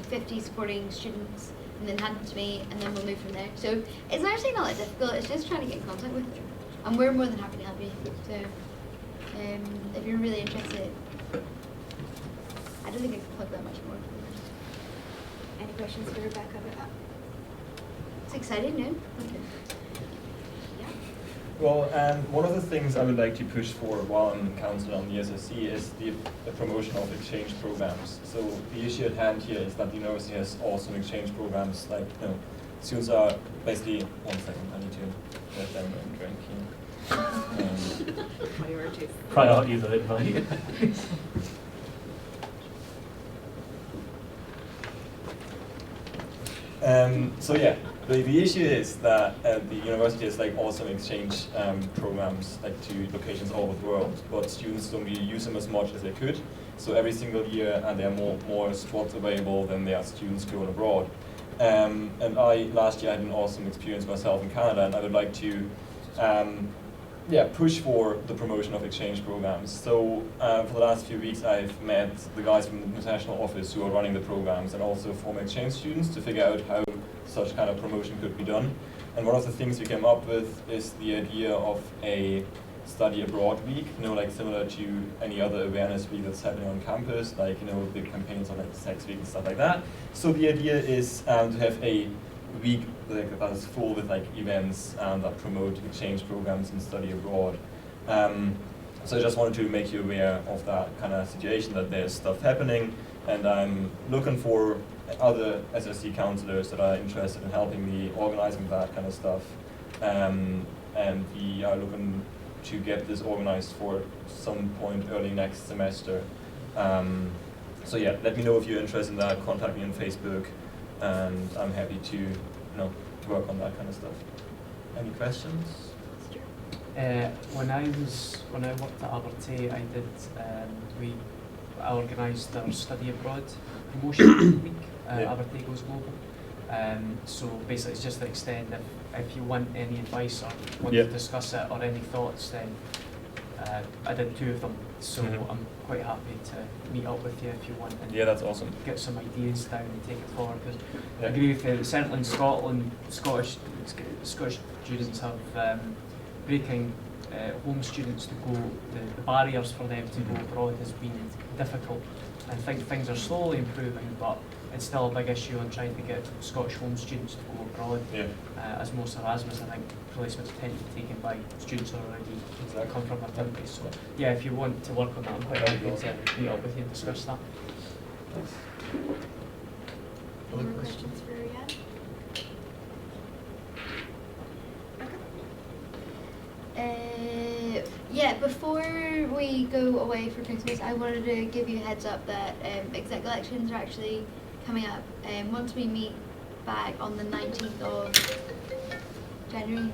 50 supporting students, and then hand them to me, and then we'll move from there. So it's actually not that difficult, it's just trying to get in contact with them. And we're more than happy to help you. So if you're really interested, I don't think I can plug that much more. Any questions for Rebecca about that? It's exciting, no? Okay. Well, one of the things I would like to push for while I'm councillor on the SRC is the promotion of exchange programs. So the issue at hand here is that the university has awesome exchange programs. Like, you know, students are basically, 1 second, I need to let them drink here. Priorities. Priorities of it, right? So yeah, the issue is that the university has like awesome exchange programs like to locations all over the world, but students don't really use them as much as they could. So every single year, and there are more spots available than there are students going abroad. And last year I had an awesome experience myself in Canada, and I would like to push for the promotion of exchange programs. So for the last few weeks I've met the guys from the international office who are running the programs, and also former exchange students, to figure out how such kind of promotion could be done. And one of the things we came up with is the idea of a study abroad week, you know, like similar to any other awareness week that's happening on campus, like, you know, big campaigns on like sex week and stuff like that. So the idea is to have a week like that is full with like events that promote exchange programs and study abroad. So I just wanted to make you aware of that kind of situation, that there's stuff happening, and I'm looking for other SRC councillors that are interested in helping me organizing that kind of stuff. And we are looking to get this organized for some point early next semester. So yeah, let me know if you're interested in that. Contact me on Facebook, and I'm happy to, you know, work on that kind of stuff. Any questions? When I worked at Abertay, I organised our study abroad promotion week. Abertay Goes Global. So basically, it's just to extend if you want any advice or want to discuss it or any thoughts, then I did 2 of them. So I'm quite happy to meet up with you if you want. And that's awesome. Get some ideas down and take it forward. Because I agree with you. Certainly in Scotland, Scottish students have breaking home students to go. The barriers for them to go abroad has been difficult. I think things are slowly improving, but it's still a big issue on trying to get Scottish home students to go abroad. As most Erasmus, I think placements tend to be taken by students who already come from our country. So yeah, if you want to work on that, I'm quite happy to meet up with you and discuss that. Thanks. Any more questions for Jan? Yeah, before we go away for Christmas, I wanted to give you a heads up that exec elections are actually coming up. Once we meet back on the 19th of January,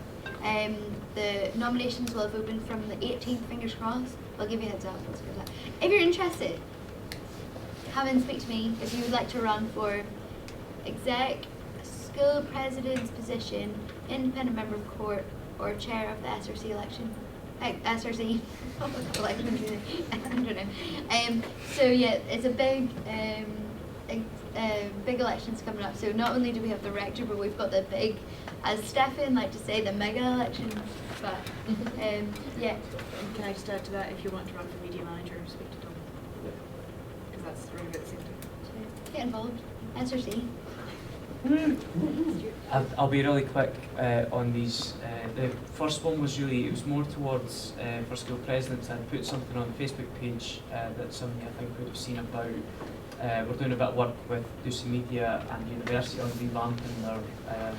the nominations will have opened from the 18th, fingers crossed. I'll give you a heads up. If you're interested, come and speak to me if you would like to run for exec, school president's position, independent member of court, or chair of the SRC election. SRC election. I don't know. So yeah, it's a big big elections coming up. So not only do we have the rector, but we've got the big, as Stefan liked to say, the mega elections. But yeah. And can I just add to that, if you want to run for media manager, speak to Dom. Because that's really about the same thing. Get involved. SRC. I'll be really quick on these. The first one was it was more towards for school presidents. I put something on the Facebook page that some of you I think would have seen about. We're doing a bit of work with DUSA Media and University on revamping their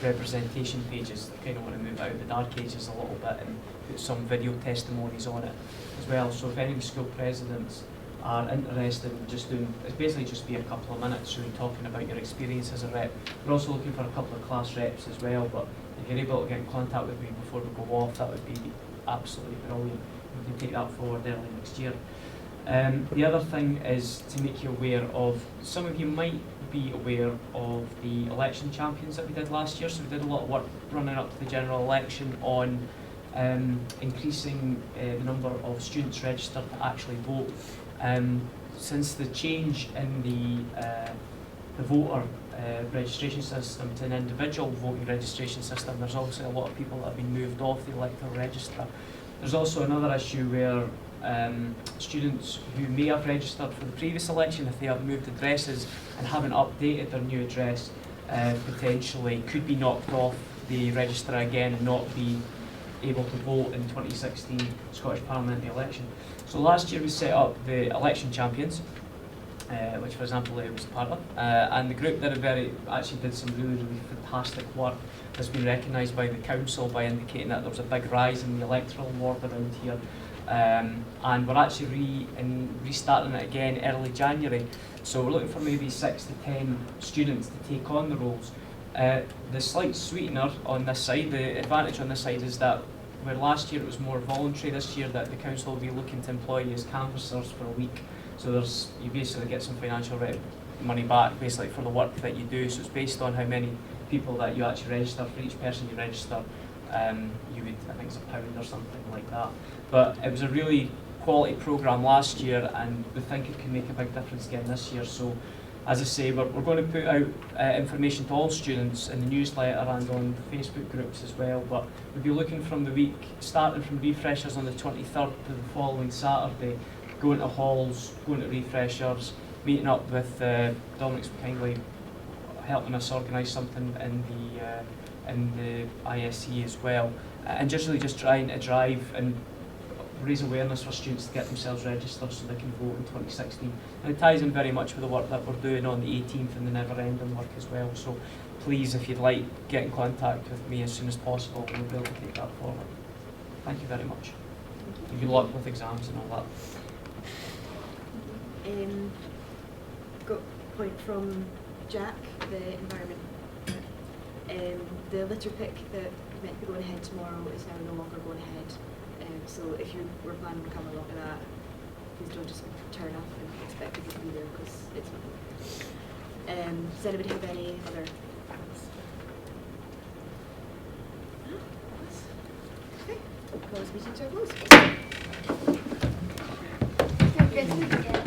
representation pages. They kind of want to move out of the dark ages a little bit and put some video testimonies on it as well. So if any school presidents are interested in just doing, it's basically just be a couple of minutes really talking about your experience as a rep. We're also looking for a couple of class reps as well, but if you're able to get in contact with me before we go off, that would be absolutely brilliant. We can take that forward early next year. The other thing is to make you aware of, some of you might be aware of the election champions that we did last year. So we did a lot of work running up to the general election on increasing the number of students registered to actually vote. Since the change in the voter registration system to an individual voting registration system, there's also a lot of people that have been moved off the electoral register. There's also another issue where students who may have registered for the previous election, if they have moved addresses and haven't updated their new address, potentially could be knocked off the register again and not be able to vote in 2016 Scottish Parliamentary election. So last year we set up the election champions, which for example I was part of, and the group actually did some really fantastic work that's been recognised by the council by indicating that there was a big rise in the electoral ward around here, and we're actually restarting it again early January. So we're looking for maybe 6 to 10 students to take on the roles. The slight sweetener on this side, the advantage on this side is that where last year it was more voluntary, this year that the council will be looking to employ you as canvassers for a week. So you basically get some financial money back basically for the work that you do. So it's based on how many people that you actually register. For each person you register, you would, I think it's £1 or something like that. But it was a really quality programme last year, and we think it can make a big difference again this year. So as I say, we're going to put out information to all students in the newsletter and on Facebook groups as well, but we'll be looking from the week, starting from refreshers on the 23rd to the following Saturday, going to halls, going to refreshers, meeting up with Dominic's kindly helping us organise something in the ISE as well, and just really trying to drive and raise awareness for students to get themselves registered so they can vote in 2016. And it ties in very much with the work that we're doing on the 18th and the never-ending work as well. So please, if you'd like, get in contact with me as soon as possible and we'll be able to take that forward. Thank you very much. Good luck with exams and all that. got a point from Jack, the environment. The litter pick that meant to be going ahead tomorrow is now no longer going ahead. So if you were planning to come along to that, please don't just turn up and expect people to be there because it's not. Does anybody have any other comments? No? Okay. Close meeting to a close. Good.